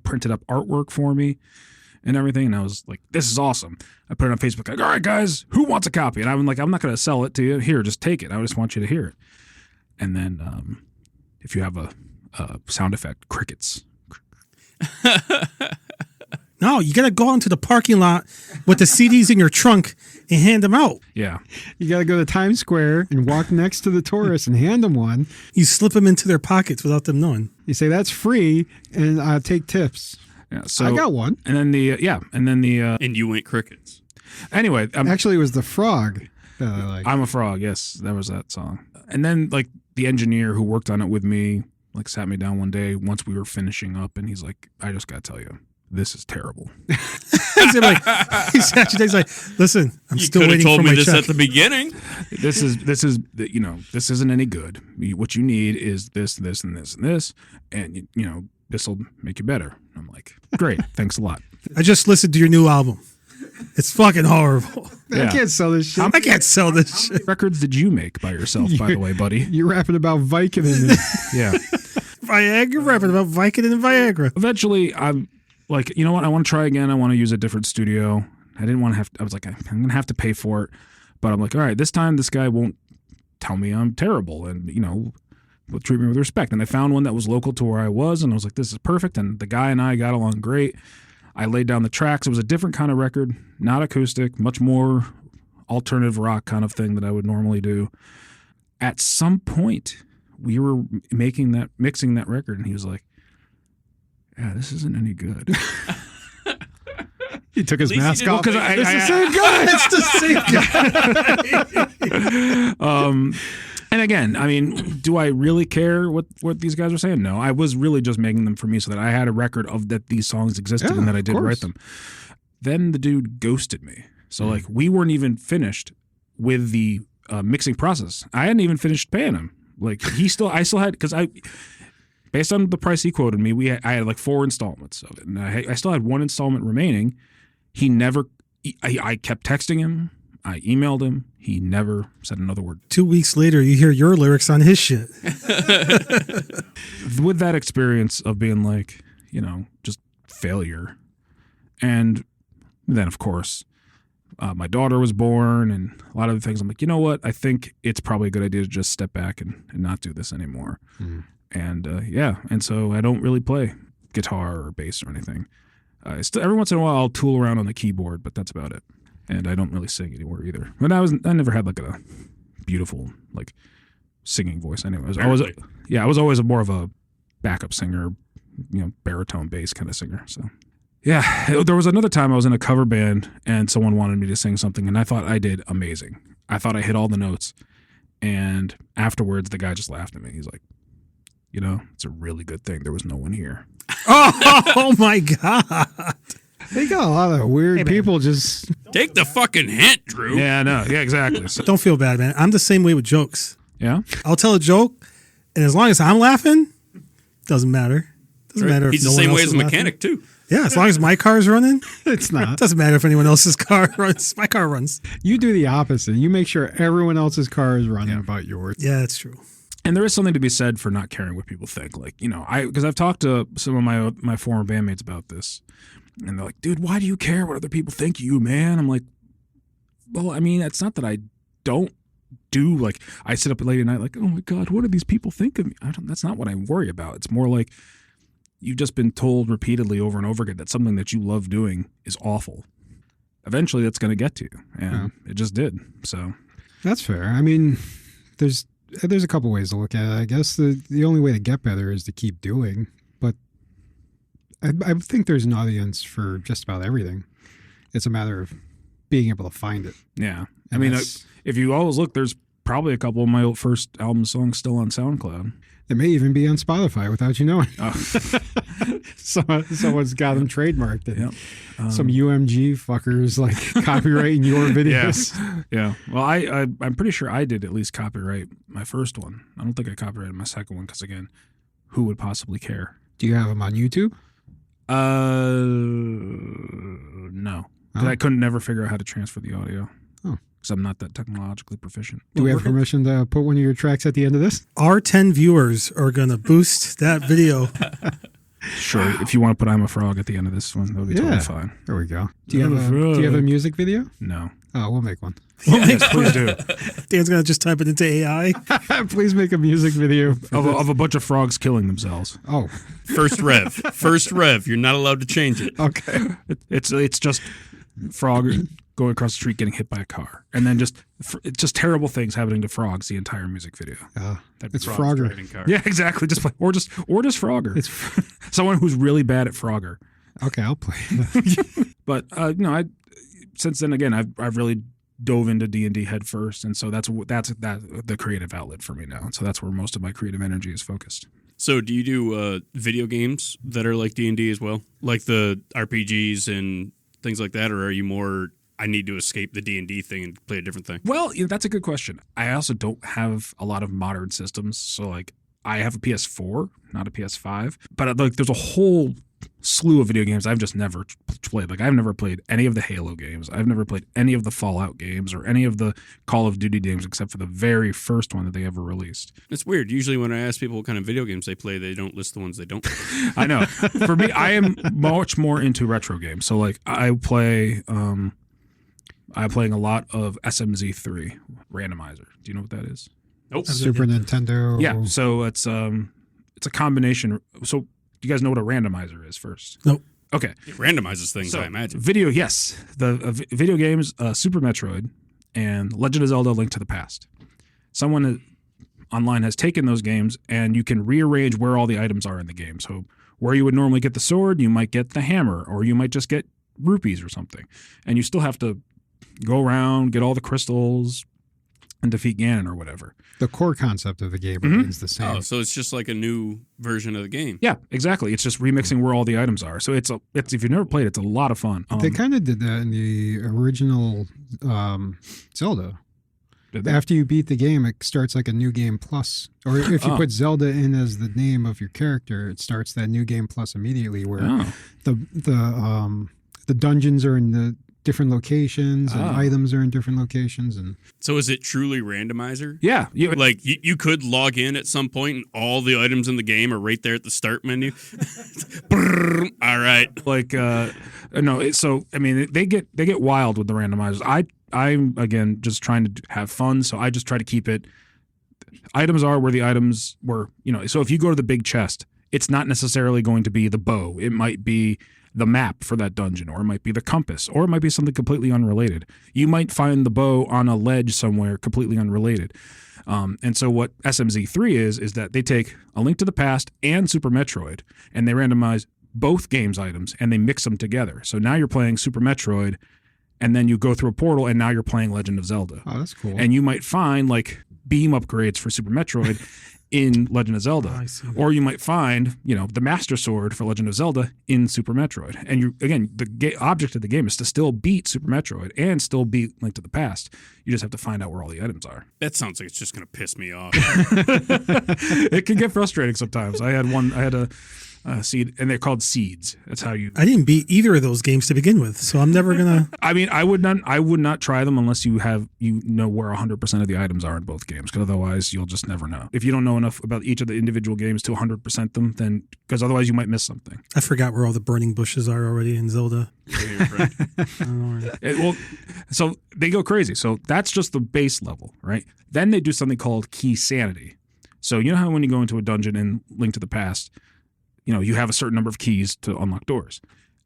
artwork for me and everything. And I was like, this is awesome. I put it on Facebook, like, all right, guys, who wants a copy? And I'm like, I'm not going to sell it to you. Here, just take it. I just want you to hear it. And then if you have a sound effect, crickets. No, you got to go into the parking lot with the CDs in your trunk and hand them out. Yeah. You got to go to Times Square and walk next to the tourists and hand them one. You slip them into their pockets without them knowing. You say, that's free, and I'll take tips. Yeah. So I got one. And then and you went crickets. Anyway. Actually, it was the frog that I liked. I'm a Frog. Yes, that was that song. And then like the engineer who worked on it with me, like sat me down one day once we were finishing up, and he's like, I just got to tell you, this is terrible. He's like, listen, I'm You still could have waiting told for me my this check. at the beginning. This isn't any good. What you need is this, this, and this, and this, and this will make you better. I'm like, great, thanks a lot. I just listened to your new album. It's fucking horrible. I can't sell this shit. I can't sell this shit. Records did you make by yourself, by the way, buddy? You're rapping about Vicodin. Yeah. Viagra, rapping about Vicodin and Viagra. Eventually, I'm like, you know what? I want to try again. I want to use a different studio. I didn't want to have. I was like, I'm going to have to pay for it. But I'm like, all right, this time this guy won't tell me I'm terrible, and will treat me with respect. And I found one that was local to where I was, and I was like, this is perfect. And the guy and I got along great. I laid down the tracks. It was a different kind of record, not acoustic, much more alternative rock kind of thing that I would normally do. At some point, we were mixing that record, and he was like, yeah, this isn't any good. He took his mask off. Because It's the same guy. And again, I mean, do I really care what these guys were saying? No, I was really just making them for me so that I had a record of that these songs existed and that I did write them. Then the dude ghosted me. So like we weren't even finished with the mixing process. I hadn't even finished paying him. Like I still had, because based on the price he quoted me, I had like 4 installments of it, and I still had 1 installment remaining. He never. I kept texting him. I emailed him. He never said another word. 2 weeks later, you hear your lyrics on his shit. With that experience of being like, just failure, and then of course, my daughter was born, and a lot of the things. I'm like, you know what? I think it's probably a good idea to just step back and not do this anymore. Mm. And and so I don't really play guitar or bass or anything. Every once in a while I'll tool around on the keyboard, but that's about it. And I don't really sing anymore either. But I never had like a beautiful like singing voice anyway. I was always more of a backup singer, baritone bass kind of singer. So yeah, there was another time I was in a cover band and someone wanted me to sing something, and I thought I did amazing. I thought I hit all the notes, and afterwards the guy just laughed at me. He's like, it's a really good thing there was no one here. Oh my God. They got a lot of weird people just... Take the fucking hint, Drew. Yeah, no, yeah, exactly. So, Don't feel bad, man. I'm the same way with jokes. yeah? I'll tell a joke, and as long as I'm laughing, doesn't matter. Doesn't matter if He's no the one same else way is as a laughing. mechanic too. Yeah, as long as my car's running, It's not. doesn't matter if anyone else's car runs. My car runs. You do the opposite. You make sure everyone else's car is running about yours. Yeah, that's true. And there is something to be said for not caring what people think. Like, because I've talked to some of my former bandmates about this, and they're like, dude, why do you care what other people think of you, man? I'm like, well, I mean, it's not that I don't do, like, I sit up late at night like, oh my God, what do these people think of me? That's not what I worry about. It's more like you've just been told repeatedly over and over again that something that you love doing is awful. Eventually that's going to get to you. And it just did. So That's fair. I mean, there's a couple ways to look at it. I guess the only way to get better is to keep doing. But I think there's an audience for just about everything. It's a matter of being able to find it. yeah. I And mean, that's- if you always look, there's probably a couple of my first album songs still on SoundCloud. It may even be on Spotify without you knowing. Oh. Someone's got them trademarked. And Yep. some UMG fuckers like copyrighting your videos. Yeah. Well, I'm pretty sure I did at least copyright my first one. I don't think I copyrighted my second one because, again, who would possibly care? Do you have them on YouTube? No. 'Cause I couldn't never figure out how to transfer the audio. Oh. Because I'm not that technologically proficient. Do we have permission to put one of your tracks at the end of this? Our 10 viewers are going to boost that video. Sure. If you want to put I'm a Frog at the end of this one, that would be totally fine. There we go. Do you have a music video? No. Oh, we'll make one. Yes, please do. Dan's going to just type it into AI. Please make a music video. Of a bunch of frogs killing themselves. Oh, First rev. You're not allowed to change it. okay. It's just frog going across the street getting hit by a car, and then just terrible things happening to frogs the entire music video. It's Frogs Frogger. driving cars. Yeah, exactly. Just play, or just Frogger. It's Someone who's really bad at Frogger. okay. I'll play. But since then again, I've really dove into D&D head first, and so that's the creative outlet for me now. So that's where most of my creative energy is focused. So do you do video games that are like D&D as well? Like the RPGs and things like that? Or are you more, I need to escape the D&D thing and play a different thing? Well, that's a good question. I also don't have a lot of modern systems. So, like, I have a PS4, not a PS5. But, like, there's a whole slew of video games I've just never played. Like, I've never played any of the Halo games. I've never played any of the Fallout games or any of the Call of Duty games except for the very first one that they ever released. It's weird. Usually when I ask people what kind of video games they play, they don't list the ones they don't play. I know. For me, I am much more into retro games. So, like, I'm playing a lot of SMZ3 randomizer. Do you know what that is? Nope. Super Nintendo. Yeah. So it's a combination. So do you guys know what a randomizer is first? Nope. Okay. It randomizes things, So I imagine. yes. The video games, Super Metroid and Legend of Zelda: Link to the Past. Someone online has taken those games and you can rearrange where all the items are in the game. So where you would normally get the sword, you might get the hammer, or you might just get rupees or something. And you still have to go around, get all the crystals, and defeat Ganon or whatever. The core concept of the game remains the same. Oh, so it's just like a new version of the game. Yeah, exactly. It's just remixing where all the items are. So it's if you've never played, it's a lot of fun. They kind of did that in the original Zelda. Did they? After you beat the game, it starts like a new game plus. Or if you Oh. put Zelda in as the name of your character, it starts that new game plus immediately. Where Oh. the dungeons are in the different locations and Oh. items are in different locations, and So is it truly randomizer? Yeah, Like you could log in at some point and all the items in the game are right there at the start menu. Brrr, all right. like no. So I mean, they get wild with the randomizers. I'm again just trying to have fun, so I just try to keep it. Items are where the items were. So if you go to the big chest, it's not necessarily going to be the bow. It might be the map for that dungeon, or it might be the compass, or it might be something completely unrelated. You might find the bow on a ledge somewhere completely unrelated. And so what SMZ3 is that they take A Link to the Past and Super Metroid, and they randomize both games items, and they mix them together. So now you're playing Super Metroid, and then you go through a portal, and now you're playing Legend of Zelda. oh, that's cool. And you might find, like, beam upgrades for Super Metroid in Legend of Zelda. I see. Or you might find, the Master Sword for Legend of Zelda in Super Metroid. And the object of the game is to still beat Super Metroid and still beat Link to the Past. You just have to find out where all the items are. That sounds like it's just going to piss me off. It can get frustrating sometimes. I had a seed, and they're called seeds. That's how you. I didn't beat either of those games to begin with, so I'm never gonna. I mean, I would not try them unless you know where 100% of the items are in both games, because otherwise you'll just never know. If you don't know enough about each of the individual games to 100% them, then because otherwise you might miss something. I forgot where all the burning bushes are already in Zelda. So they go crazy. So that's just the base level, right? Then they do something called key sanity. So you know how when you go into a dungeon in Link to the Past, you have a certain number of keys to unlock doors.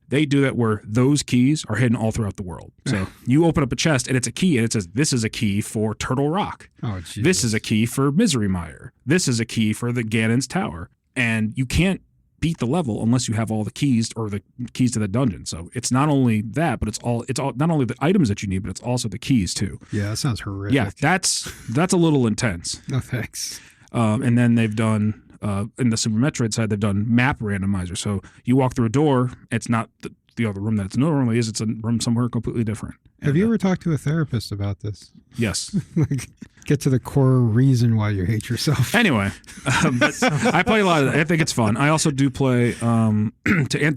They do that where those keys are hidden all throughout the world. So you open up a chest and it's a key and it says, this is a key for Turtle Rock. oh, geez. This is a key for Misery Mire. This is a key for the Ganon's Tower. And you can't beat the level unless you have all the keys or the keys to the dungeon. So it's not only that, but it's all not only the items that you need, but it's also the keys too. Yeah, that sounds horrific. Yeah, that's a little intense. No thanks. And then they've done in the Super Metroid side, they've done map randomizer. So you walk through a door, it's not the other room that it normally is. It's a room somewhere completely different. Have you ever talked to a therapist about this? Yes. Like, get to the core reason why you hate yourself. Anyway, I play a lot of that. I think it's fun. I also do play, to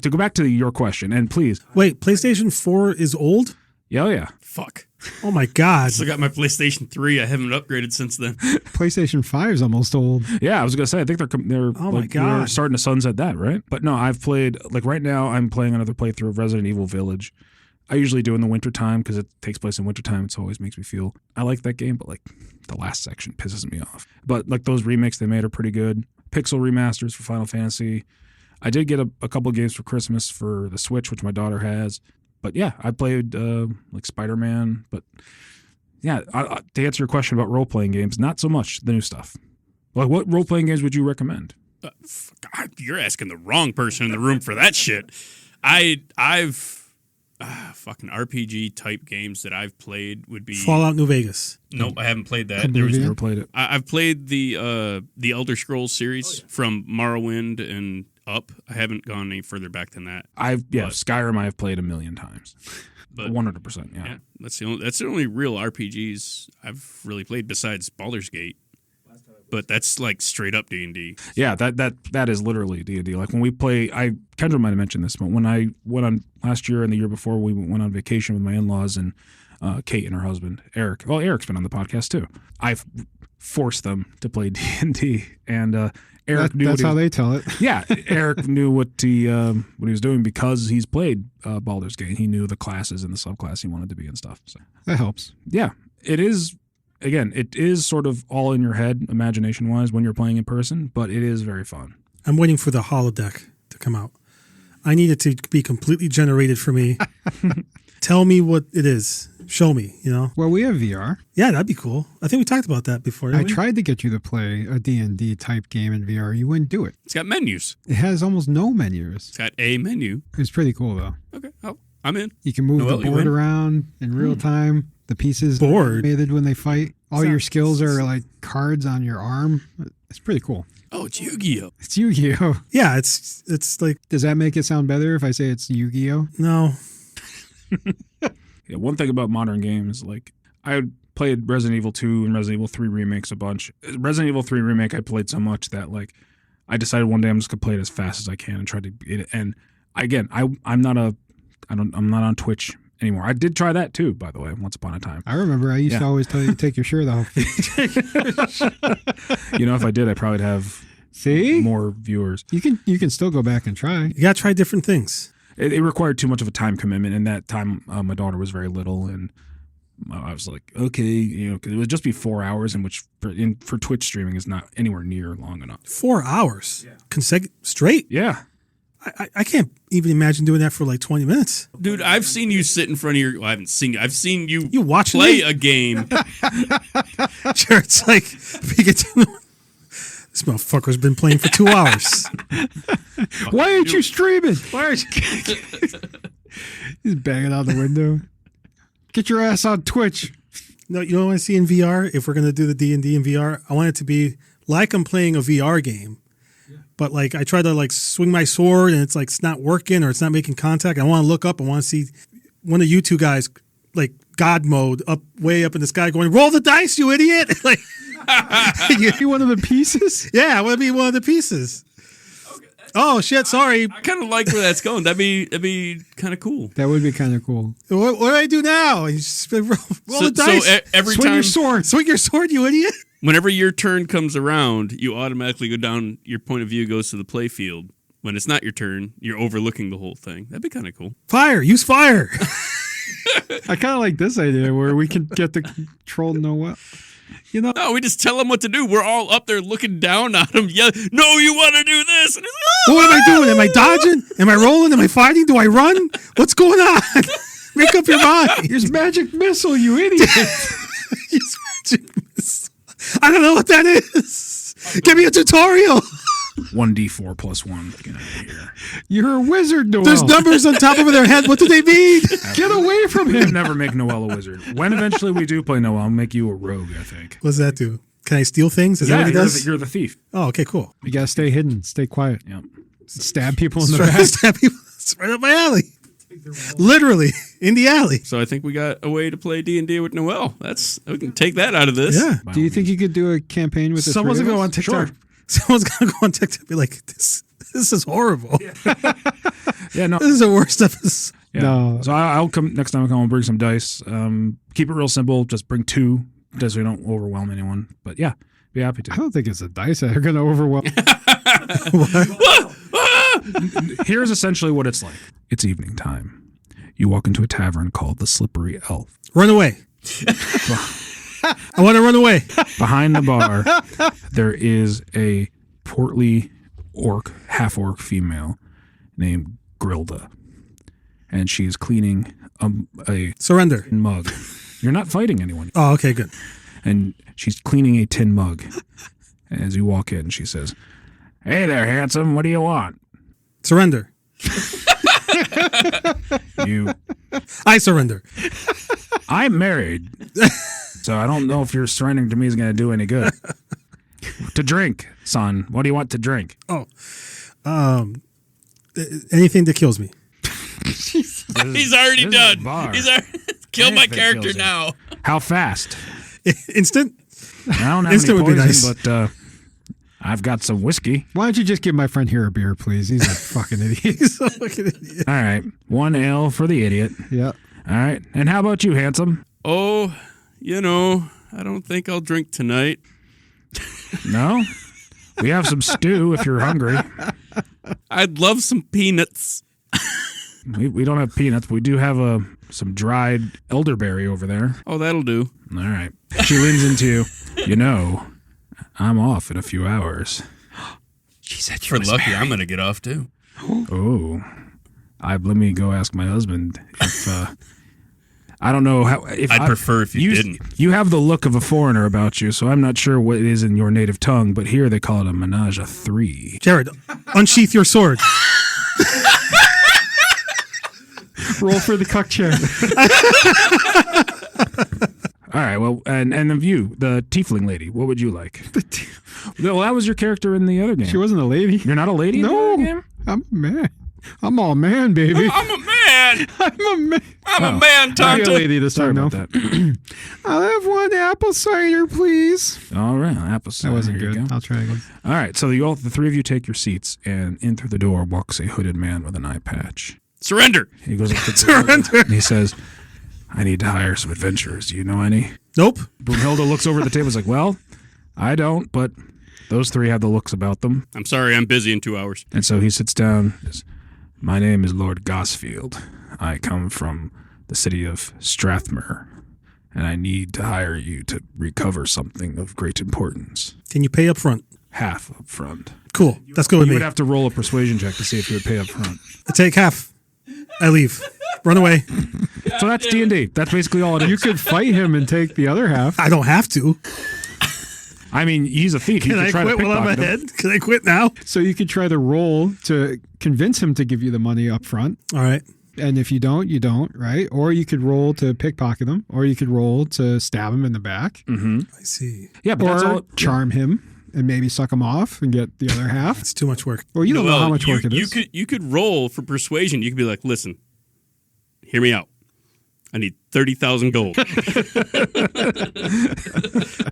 go back to your question, and please. Wait, PlayStation 4 is old? Yeah. Fuck. Oh my god! Still got my PlayStation 3. I haven't upgraded since then. PlayStation 5 is almost old. Yeah, I was going to say, I think they're Oh my God. they're starting to sunset that, right? But no, I've played, like right now, I'm playing another playthrough of Resident Evil Village. I usually do in the wintertime because it takes place in wintertime. It always makes me feel, I like that game, but like the last section pisses me off. But like those remakes they made are pretty good. Pixel remasters for Final Fantasy. I did get a couple of games for Christmas for the Switch, which my daughter has. But yeah, I played like Spider-Man. But yeah, to answer your question about role-playing games, not so much the new stuff. Like, what role-playing games would you recommend? God, you're asking the wrong person in the room for that shit. I've fucking RPG type games that I've played would be Fallout New Vegas. Nope, I haven't played that. Oblivion? Never played it. I've played the Elder Scrolls series from Morrowind and up. I haven't gone any further back than that. Skyrim I've played a million times. But 100%. Yeah. yeah, that's the only real RPGs I've really played besides Baldur's Gate. But that's like straight up D&D. Yeah, that is literally D&D. Like when we play, Kendra might have mentioned this, but when I went on last year and the year before, we went on vacation with my in-laws and Kate and her husband Eric. Well, Eric's been on the podcast too. I've forced them to play D&D, and Eric knew that's how they tell it. Yeah, Eric knew what he was doing because he's played Baldur's Gate. He knew the classes and the subclass he wanted to be and stuff. So That helps. yeah, it is. Again, it is sort of all in your head, imagination-wise, when you're playing in person, but it is very fun. I'm waiting for the holodeck to come out. I need it to be completely generated for me. Tell me what it is. Show me, you know? Well, we have VR. Yeah, that'd be cool. I think we talked about that before. I didn't we? tried to get you to play a D&D type game in VR. You wouldn't do it. It's got menus. It has almost no menus. It's got a menu. It's pretty cool, though. Okay, I'm in. You can move Noel, the you board in? around in real time. The pieces Board? animated when they fight. All your skills are like cards on your arm. It's pretty cool. Oh, it's Yu-Gi-Oh! It's Yu-Gi-Oh! Yeah, it's like, Does that make it sound better if I say it's Yu-Gi-Oh? no. Yeah, one thing about modern games, like I played Resident Evil 2 and Resident Evil 3 remakes a bunch. Resident Evil 3 remake I played so much that like I decided one day I'm just gonna play it as fast as I can and try to beat it. And again, I'm not on Twitch anymore. I did try that too, by the way, once upon a time. I remember I used to always tell you to take your shirt off. You know, if I did, I probably would have See? more viewers. You can still go back and try. You got to try different things. It required too much of a time commitment, and that time my daughter was very little, and I was like, okay, you know, because it would just be 4 hours, in which for Twitch streaming is not anywhere near long enough. 4 hours straight. Yeah. I can't even imagine doing that for like 20 minutes. Dude, I've seen you sit in front of your... Well, I haven't seen you. I've seen you watching play me? a game. Sure, it's like this motherfucker's been playing for 2 hours. Why aren't you streaming? Why aren't you? He's banging out the window. Get your ass on Twitch. No, you know what I see in VR? If we're gonna do the D&D in VR, I want it to be like I'm playing a VR game, but like I try to like swing my sword and it's not working or it's not making contact. I want to look up. I want to see one of you two guys like God mode way up in the sky going, "Roll the dice, you idiot!" Like, You one of the pieces? yeah, I want to be one of the pieces. Oh shit! Sorry. I kind of like where that's going. That'd be kind of cool. That would be kind of cool. What do I do now? You just roll the dice. So every Swing time, your sword. Swing your sword, you idiot. whenever your turn comes around, you automatically go down. Your point of view goes to the play field. When it's not your turn, you're overlooking the whole thing. That'd be kind of cool. Fire! Use fire. I kind of like this idea where we can get to control Noel. You know, No, we just tell them what to do. We're all up there looking down on them. Yeah, no, you want to do this. And it's, What am I doing? Am I dodging? Am I rolling? Am I fighting? Do I run? What's going on? Make up your mind. here's magic missile, you idiot. Use magic missile. I don't know what that is. Give me a tutorial. 1d4 plus 1. Get out of here. You're a wizard, Noel. There's numbers on top of their head. What do they mean? Get away from We'd him. never make Noel a wizard. When eventually we do play Noel, I'll make you a rogue, I think. What does that do? Can I steal things? Is that what he you're does? you're the thief. Oh, okay, cool. You gotta stay hidden. Stay quiet. Yep. Stab people in the Try to back. stab people. It's right up my alley. Literally in the alley. So I think we got a way to play D&D with Noel. We can take that out of this. Yeah. Do you think you could do a campaign with the Someone's three gonna of go us? on TikTok. Someone's gonna go on TikTok and be like, "This is horrible. Yeah, no. This is the worst episode." Yeah. No. So I'll come next time. I'll bring some dice. Keep it real simple. Just bring 2, just so we don't overwhelm anyone. But yeah, be happy I to. don't think it's the dice that are gonna overwhelm. Here's essentially what it's like. It's evening time. You walk into a tavern called the Slippery Elf. Run away. I want to run away. Behind the bar, there is a portly half-orc female named Grilda. And she's cleaning a Surrender. tin mug. You're not fighting anyone. Oh, okay, good. And she's cleaning a tin mug. As you walk in, she says, "Hey there, handsome. What do you want?" Surrender. You I surrender. I'm married, so I don't know if your surrendering to me is going to do any good. To drink, son. What do you want to drink? Anything that kills me. He's already this is done. a bar. He's already kill my Anything character kills him. now. How fast? Instant. I don't have Instant any would be poison, nice. but I've got some whiskey. Why don't you just give my friend here a beer, please? He's a fucking idiot. He's a fucking idiot. All right, 1 ale for the idiot. Yeah. All right, and how about you, handsome? Oh, I don't think I'll drink tonight. No? We have some stew if you're hungry. I'd love some peanuts. We don't have peanuts, but we do have some dried elderberry over there. Oh, that'll do. All right. She leans into, I'm off in a few hours. She said For lucky, I'm going to get off too. Oh. Let me go ask my husband if I don't know how. I'd prefer if you didn't. You have the look of a foreigner about you, so I'm not sure what it is in your native tongue, but here they call it a menage a three. Jared, unsheath your sword. Roll for the cuck chair. All right, well, and of you, the tiefling lady, what would you like? Well, that was your character in the other game. She wasn't a lady. You're not a lady in the No, other game? I'm a man. I'm all man, baby. I'm a man. I'm a man. I'm a man, I'll be a Tonto. lady this Sorry time, about though. that. I'll have one apple cider, please. All right, apple cider. That wasn't Here you good. go. I'll try again. All right, so the three of you take your seats, and in through the door walks a hooded man with an eye patch. Surrender. He goes up to Surrender. and he says, I need to hire some adventurers. Do you know any? Nope. Brunhilde looks over at the table and is like, well, I don't, but those three have the looks about them. I'm sorry, I'm busy in 2 hours. And so he sits down. And says, my name is Lord Gosfield. I come from the city of Strathmere, and I need to hire you to recover something of great importance. Can you pay up front? Half up front. Cool. That's good with You me. would have to roll a persuasion check to see if you would pay up front. I take half. I leave. Run away. So that's D&D. That's basically all it is. You could fight him and take the other half. I don't have to. I mean, he's a thief. You Can could I try quit to while I'm pickpocket him. ahead? Can I quit now? So you could try to roll to convince him to give you the money up front. All right. And if you don't, you don't, right? Or you could roll to pickpocket him, or you could roll to stab him in the back, Mm-hmm. I see. Yeah, but that's or all. charm him and maybe suck him off and get the other half. It's too much work. Or you don't know Well, how much work it is. You could roll for persuasion. You could be like, listen, hear me out. I need 30,000 gold.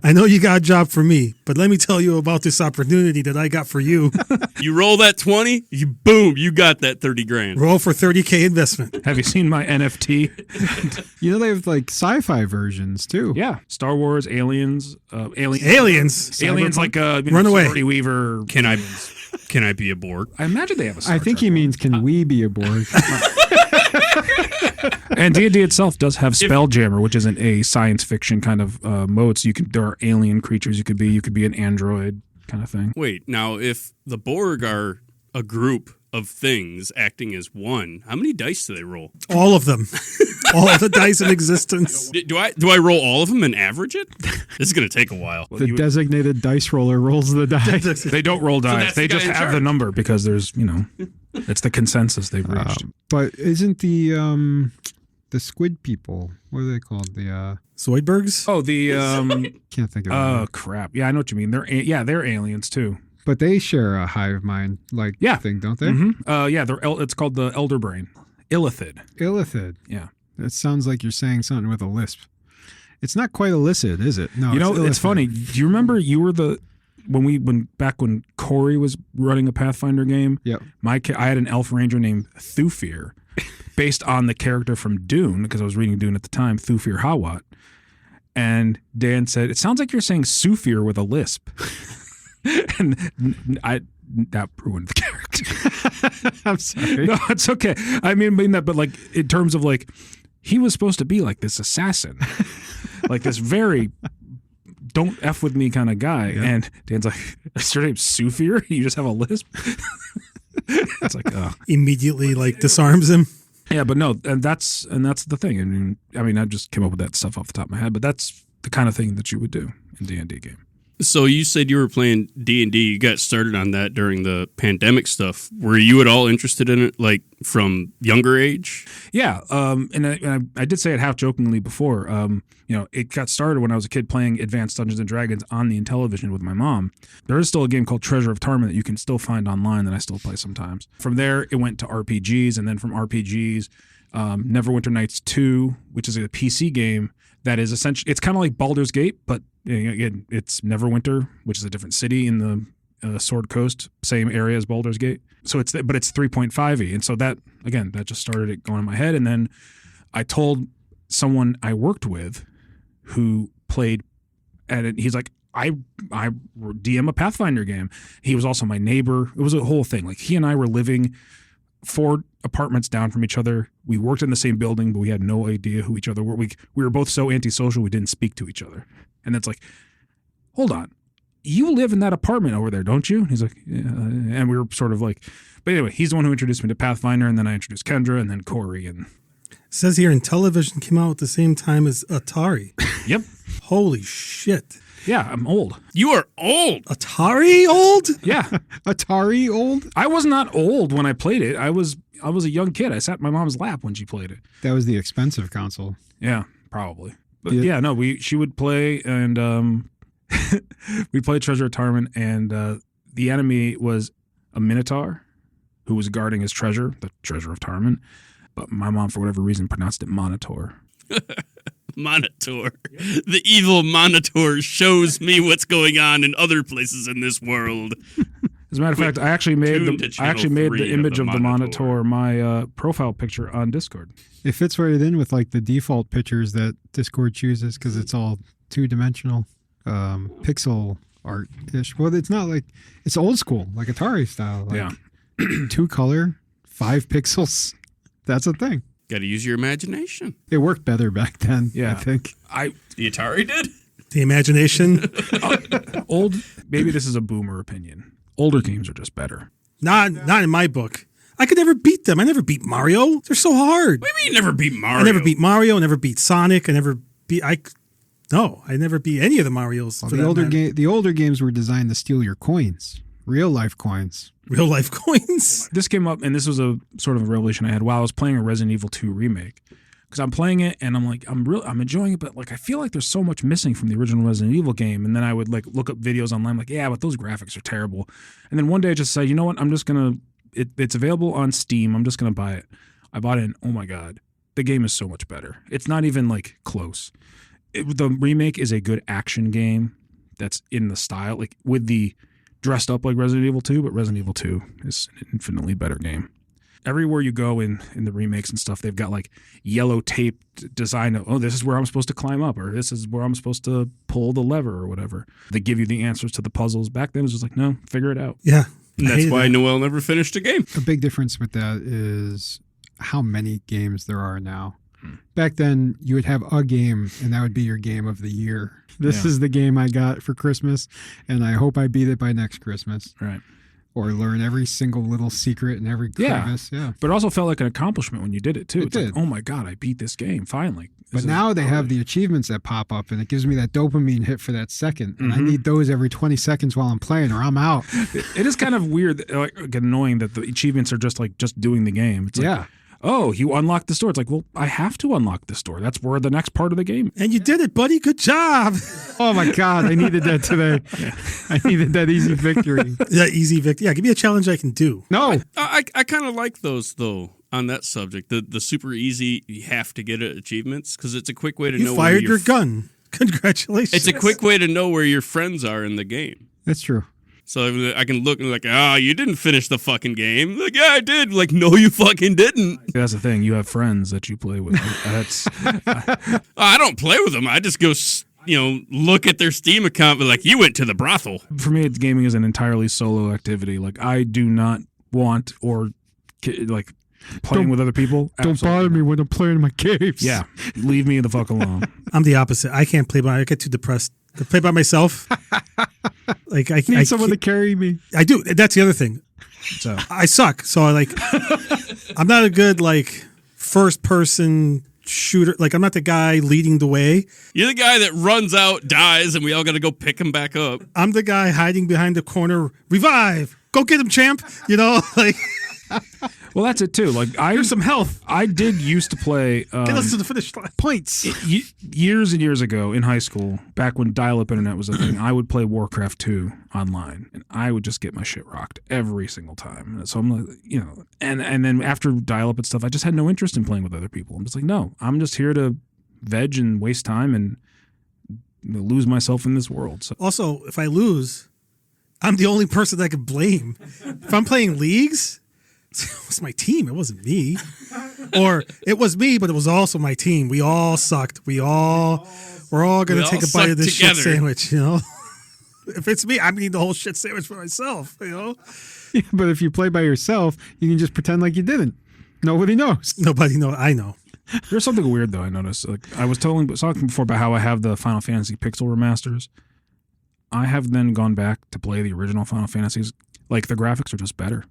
I know you got a job for me, but let me tell you about this opportunity that I got for you. You roll that 20, boom, you got that 30 grand. Roll for 30K investment. Have you seen my NFT? You know, they have like sci-fi versions too. Yeah, Star Wars, Aliens, Aliens. Aliens like Run away. Sigourney Weaver. Can I be a Borg? I imagine they have a Star I think Trek he one. means, can we be aboard? And D&D itself does have Spelljammer, which isn't a science fiction kind of mode. So there are alien creatures you could be an android kind of thing. Wait, now if the Borg are a group of things acting as one, how many dice do they roll? All of them. All of the dice in existence. Do I roll all of them and average it? This is going to take a while. The designated dice roller rolls the dice. They don't roll dice. that's They the guy just in have the charge. number because there's, it's the consensus they've reached. But isn't the squid people, what are they called? The Zoidbergs? Oh, the can't think of it. oh crap. Yeah, I know what you mean. They're aliens too. But they share a hive mind like Yeah. thing, don't they? Mm-hmm. Yeah, it's called the Elder Brain. Illithid. Illithid. Yeah. That sounds like you're saying something with a lisp. It's not quite illicit, is it? No, It's illithid. funny. Do you remember you were when Corey was running a Pathfinder game? Yep. I had an elf ranger named Thufir, based on the character from Dune, because I was reading Dune at the time, Thufir Hawat. And Dan said, "It sounds like you're saying Sufir with a lisp." And that ruined the character. I'm sorry. No, it's okay. I mean that, but like in terms of like, he was supposed to be like this assassin, like this very don't F with me kind of guy. Yeah. And Dan's like, "Is your name Sufir? You just have a lisp?" It's like, oh. Immediately disarms him. Yeah, but no, and that's the thing. I mean, I just came up with that stuff off the top of my head, but that's the kind of thing that you would do in D&D game. So you said you were playing D&D. You got started on that during the pandemic stuff. Were you at all interested in it, like from younger age? Yeah, and I did say it half jokingly before. It got started when I was a kid playing Advanced Dungeons and Dragons on the Intellivision with my mom. There is still a game called Treasure of Tarman that you can still find online that I still play sometimes. From there, it went to RPGs, and then from RPGs, Neverwinter Nights 2, which is a PC game that is essentially, it's kind of like Baldur's Gate, but again, it's Neverwinter, which is a different city in the Sword Coast, same area as Baldur's Gate. So it's 3.5e, and so that just started it going in my head. And then I told someone I worked with who played at it. He's like, I DM a Pathfinder game. He was also my neighbor. It was a whole thing. Like he and I were living 4 apartments down from each other. We worked in the same building, but we had no idea who each other were. We were both so antisocial we didn't speak to each other. And it's like, hold on, you live in that apartment over there, don't you? And he's like, yeah. And we were sort of like, but anyway, he's the one who introduced me to Pathfinder, and then I introduced Kendra, and then Corey. And It says here Intellivision came out at the same time as Atari. Yep. Holy shit. Yeah, I'm old. You are old. Atari old? Yeah. Atari old? I was not old when I played it. I was a young kid. I sat in my mom's lap when she played it. That was the expensive console. Yeah, probably. But Yeah. she would play, and we played Treasure of Tarman, and the enemy was a Minotaur who was guarding his treasure, the Treasure of Tarman. But my mom, for whatever reason, pronounced it Monitor. Monitor. The evil Monitor shows me what's going on in other places in this world. As a matter of fact, I actually made Tune to channel the 3 image of of the the Monitor my profile picture on Discord. It fits right in with like the default pictures that Discord chooses because it's all 2-dimensional pixel art-ish. Well, it's not like, it's old school, like Atari style. Like Yeah. 2-color, 5 pixels. That's a thing. Got to use your imagination. It worked better back then, Yeah. I think. The Atari did? The imagination. Maybe this is a boomer opinion. Older games are just better. Not in my book. I could never beat them. I never beat Mario. They're so hard. What do you mean you never beat Mario? I never beat Mario. I never beat Sonic. I never beat any of the Marios. Well, for the older games were designed to steal your coins, real life coins. real life coins. This came up, and this was a sort of a revelation I had while I was playing a Resident Evil 2 remake. Because I'm playing it, and I'm like, I'm enjoying it, but like I feel like there's so much missing from the original Resident Evil game. And then I would like look up videos online, like, yeah, but those graphics are terrible. And then one day I just said, you know what? I'm just gonna. It's available on Steam. I'm just gonna buy it. I bought it, and oh my god, the game is so much better. It's not even like close. The remake is a good action game that's in the style, like with the dressed up like Resident Evil 2, but Resident Evil 2 is an infinitely better game. Everywhere you go in the remakes and stuff, they've got like yellow tape design of, oh, this is where I'm supposed to climb up, or this is where I'm supposed to pull the lever or whatever. They give you the answers to the puzzles. Back then it was just like, no, figure it out. Yeah. And that's why Noel never finished a game. A big difference with that is how many games there are now. Back then, you would have a game, and that would be your game of the year. This is the game I got for Christmas, and I hope I beat it by next Christmas. Right. Or learn every single little secret and every crevice. Yeah. But it also felt like an accomplishment when you did it, too. It did. Like, oh my God, I beat this game, finally. But now they have the achievements that pop up, and it gives me that dopamine hit for that second. And I need those every 20 seconds while I'm playing, or I'm out. It is kind of weird, like annoying that the achievements are just doing the game. It's like, oh, you unlocked this door. It's like, well, I have to unlock this door. That's where the next part of the game. And you did it, buddy. Good job. Oh my God, I needed that today. I needed that easy victory. That easy victory. Yeah, give me a challenge I can do. No. I kind of like those, though, on that subject. The super easy, you have to get it achievements, because it's a quick way to know You where fired your gun. Congratulations. It's a quick way to know where your friends are in the game. That's true. So I can look and like, you didn't finish the fucking game. Like, yeah, I did. Like, no, you fucking didn't. That's the thing. You have friends that you play with. I don't play with them. I just go, look at their Steam account, but like, you went to the brothel. For me, gaming is an entirely solo activity. Like, I do not want or like playing with other people. Don't bother me when I'm playing my games. Yeah, leave me the fuck alone. I'm the opposite. I can't play I get too depressed to play by myself. Like I need someone to carry me. I do. That's the other thing. So I suck. So I'm not a good first person shooter. Like, I'm not the guy leading the way. You're the guy that runs out, dies, and we all got to go pick him back up. I'm the guy hiding behind the corner. Revive! Go get him, champ! Like, Well, that's it too. Like here's some health. I did used to play. Get us to the finish line. Points. Years and years ago in high school, back when dial-up internet was a thing, I would play Warcraft 2 online, and I would just get my shit rocked every single time. So I'm like, and then after dial-up and stuff, I just had no interest in playing with other people. I'm just like, no, I'm just here to veg and waste time and lose myself in this world. So Also, if I lose, I'm the only person that I can blame. If I'm playing leagues, it was my team. It wasn't me. Or it was me, but it was also my team. We all sucked. We're all going to take a bite of this shit sandwich, If it's me, I'm eating the whole shit sandwich for myself, Yeah, but if you play by yourself, you can just pretend like you didn't. Nobody knows. Nobody knows. I know. there's something weird though. I noticed. Like I was talking before about how I have the Final Fantasy Pixel remasters. I have then gone back to play the original Final Fantasies. Like the graphics are just better.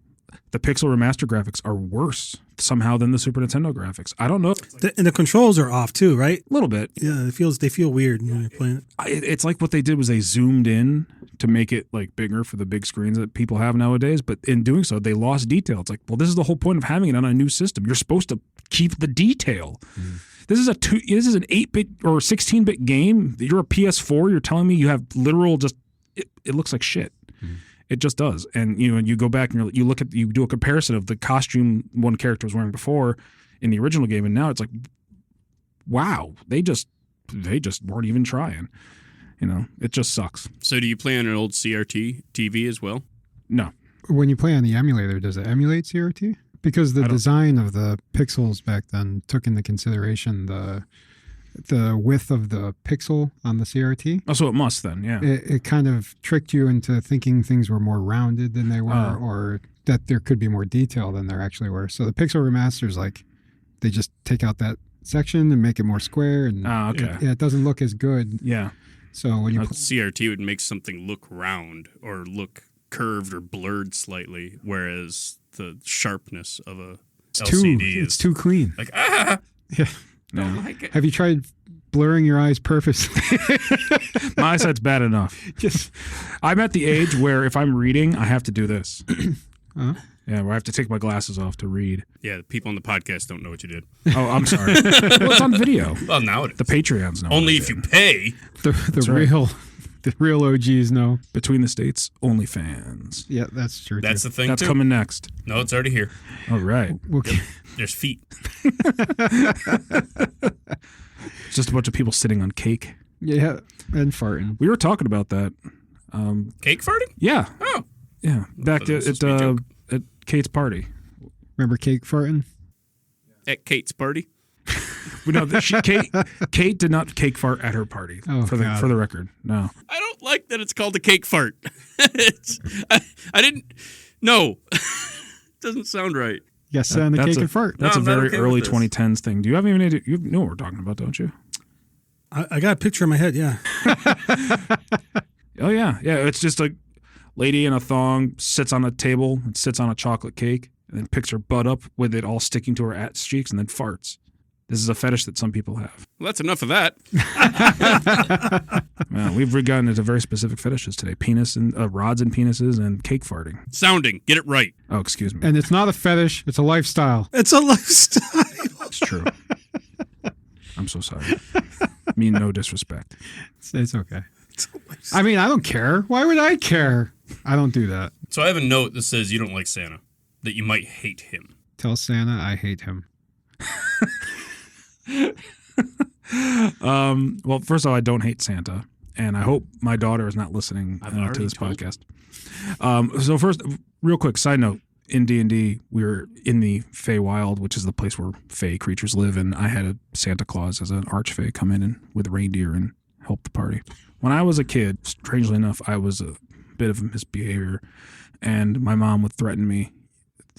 The Pixel remaster graphics are worse somehow than the Super Nintendo graphics. I don't know. And the controls are off too, right? A little bit. Yeah, they feel weird when you're playing it. It's like what they did was they zoomed in to make it like bigger for the big screens that people have nowadays. But in doing so, they lost detail. It's like, well, this is the whole point of having it on a new system. You're supposed to keep the detail. This is an 8-bit or 16-bit game. You're a PS4. You're telling me you have literal just it looks like shit. It just does. And you go back and you do a comparison of the costume one character was wearing before in the original game, and now it's like, wow, they just weren't even trying. It just sucks. So do you play on an old CRT TV as well? No. When you play on the emulator, does it emulate CRT? Because the design of the pixels back then took into consideration the width of the pixel on the CRT. Oh, so it must then, yeah. It kind of tricked you into thinking things were more rounded than they were, or that there could be more detail than there actually were. So the pixel remasters, like, they just take out that section and make it more square, and okay. it doesn't look as good. Yeah. So when you CRT would make something look round or look curved or blurred slightly, whereas the sharpness of a LCD it's too clean. Like, Yeah. No. like it. Have you tried blurring your eyes purposely? My eyesight's bad enough. I'm at the age where if I'm reading, I have to do this. Huh? Yeah, where I have to take my glasses off to read. Yeah, the people on the podcast don't know what you did. Oh, I'm sorry. Well, it's on video. Well, now it is. The Patreons know. Only if you pay. The real OGs know. Between the States, OnlyFans. Yeah, that's true. That's too. the thing, That's too. coming next. No, it's already here. All right. There's feet. It's just a bunch of people sitting on cake. Yeah, and farting. We were talking about that. Cake farting? Yeah. Oh. Yeah. Back Thought it was supposed to be a joke. at Kate's party. Remember cake farting? At Kate's party? Kate did not cake fart at her party. Oh, for the record. No. I don't like that it's called a cake fart. I didn't. No. Doesn't sound right. Yes, on the cake and fart. That's No, a I'm not very okay early with this. 2010s thing. Do you have any idea? You know what we're talking about, don't you? I got a picture in my head, yeah. Oh, yeah. Yeah, it's just a lady in a thong sits on a table and sits on a chocolate cake and then picks her butt up with it all sticking to her ass cheeks and then farts. This is a fetish that some people have. Well, that's enough of that. Well, we've gotten into very specific fetishes today. Penis and rods and penises and cake farting. Sounding. Get it right. Oh, excuse me. And it's not a fetish, it's a lifestyle. It's a lifestyle. It's true. I'm so sorry. Mean no disrespect. It's okay. I mean, I don't care. Why would I care? I don't do that. So I have a note that says you don't like Santa, that you might hate him. Tell Santa I hate him. Well, first of all, I don't hate Santa, and I hope my daughter is not listening I've to already this told podcast. So first, real quick side note: in D&D, we were in the Feywild, which is the place where Fey creatures live, and I had a Santa Claus as an archfey come in and with reindeer and help the party. When I was a kid, strangely enough, I was a bit of a misbehavior, and my mom would threatened me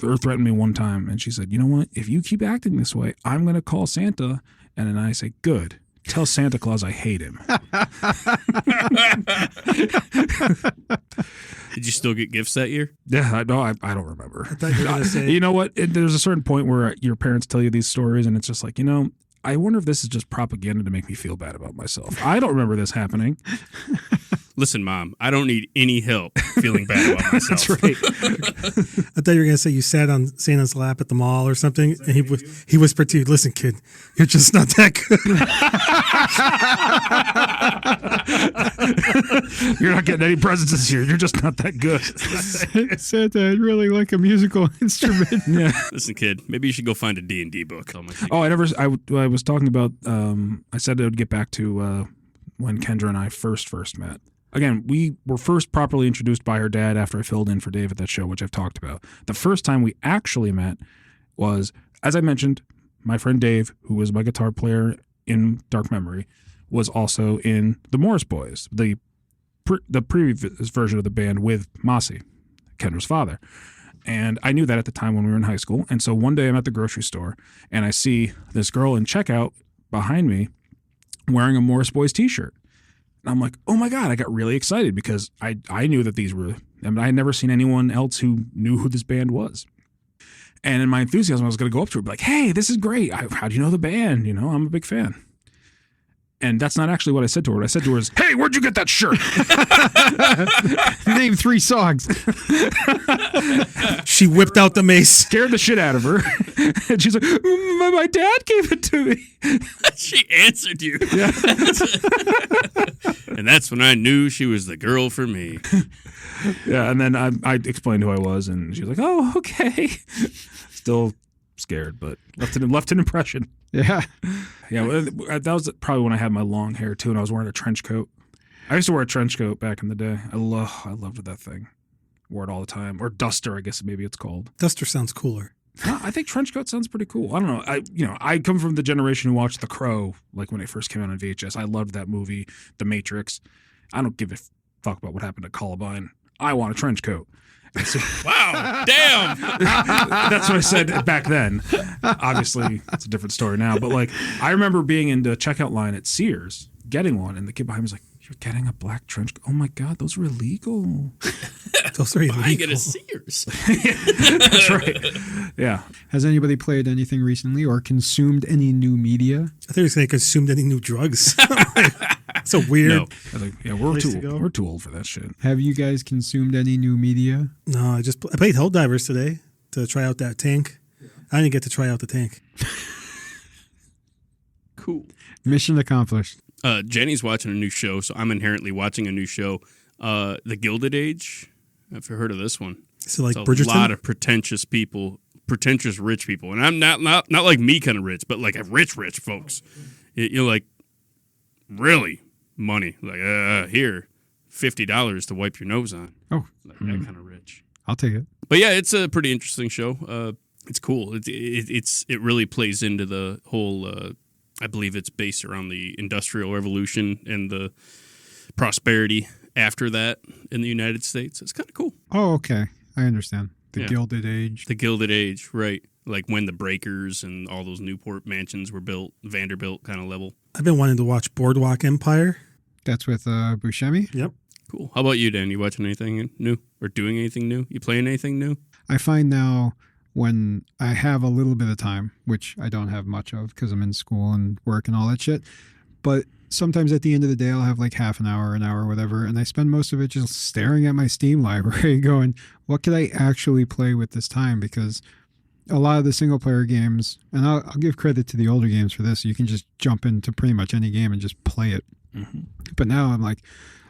one time, and she said, "You know what? If you keep acting this way, I'm going to call Santa." And then I say, "Good. Tell Santa Claus I hate him." Did you still get gifts that year? Yeah, I don't remember. I thought you were going to say, You know what? There's a certain point where your parents tell you these stories, and it's just like, I wonder if this is just propaganda to make me feel bad about myself. I don't remember this happening. Listen, Mom, I don't need any help feeling bad about myself. That's right. I thought you were going to say you sat on Santa's lap at the mall or something, and he whispered to you, "Listen, kid, you're just not that good." You're not getting any presents this year. You're just not that good. Santa, I'd really like a musical instrument. Yeah. Listen, kid, maybe you should go find a D&D book. Oh, I was talking about, I said I would get back to when Kendra and I first met. Again, we were first properly introduced by her dad after I filled in for Dave at that show, which I've talked about. The first time we actually met was, as I mentioned, my friend Dave, who was my guitar player in Dark Memory, was also in the Morris Boys, the previous version of the band with Mossy, Kendra's father. And I knew that at the time when we were in high school. And so one day I'm at the grocery store and I see this girl in checkout behind me wearing a Morris Boys t-shirt. And I'm like, oh my God, I got really excited because I knew that these were, I had never seen anyone else who knew who this band was. And in my enthusiasm, I was going to go up to her and be like, hey, this is great. How do you know the band? You know, I'm a big fan. And that's not actually what I said to her. What I said to her is, hey, where'd you get that shirt? Name 3 songs. She whipped out the mace. Scared the shit out of her. And she's like, my dad gave it to me. She answered you. Yeah. And that's when I knew she was the girl for me. Yeah, and then I explained who I was, and she was like, oh, okay. Still scared, but left an impression. Yeah. Yeah, that was probably when I had my long hair, too, and I was wearing a trench coat. I used to wear a trench coat back in the day. I loved that thing. Wore it all the time. Or duster, I guess maybe it's called. Duster sounds cooler. I think trench coat sounds pretty cool. I don't know. I come from the generation who watched The Crow, like when it first came out on VHS. I loved that movie, The Matrix. I don't give a fuck about what happened to Columbine. I want a trench coat. So, Wow, damn. that's what I said back then. Obviously, it's a different story now. But like, I remember being in the checkout line at Sears, getting one, and the kid behind me was like, "You're getting a black trench coat? Oh my God, those are illegal." Those are illegal. I get a Sears. That's right. Yeah. Has anybody played anything recently or consumed any new media? I think it's like consumed any new drugs. It's a weird. No. I was like, yeah, we're Place to go. too old for that shit. Have you guys consumed any new media? No, I played Helldivers today to try out that tank. I didn't get to try out the tank. Cool. Mission accomplished. Jenny's watching a new show, so I'm inherently watching a new show. The Gilded Age. Have you heard of this one? Is it like It's Bridgerton? a lot of pretentious people, pretentious rich people, and I'm not like me kind of rich, but like a rich folks. You're like, really money, like here, $50 to wipe your nose on. Oh, Like that kind of rich. I'll take it. But yeah, it's a pretty interesting show. It's cool. It really plays into the whole. I believe it's based around the Industrial Revolution and the prosperity after that in the United States. It's kind of cool. Oh, okay. I understand. The Yeah. Gilded Age. The Gilded Age, right? Like when the Breakers and all those Newport mansions were built, Vanderbilt kind of level. I've been wanting to watch Boardwalk Empire. That's with Buscemi. Yep. Cool. How about you, Dan? You watching anything new or doing anything new? You playing anything new? I find now when I have a little bit of time, which I don't have much of because I'm in school and work and all that shit, but sometimes at the end of the day, I'll have like half an hour, whatever, and I spend most of it just staring at my Steam library going, what could I actually play with this time? Because a lot of the single player games, and I'll give credit to the older games for this, you can just jump into pretty much any game and just play it. Mm-hmm. But now I'm like,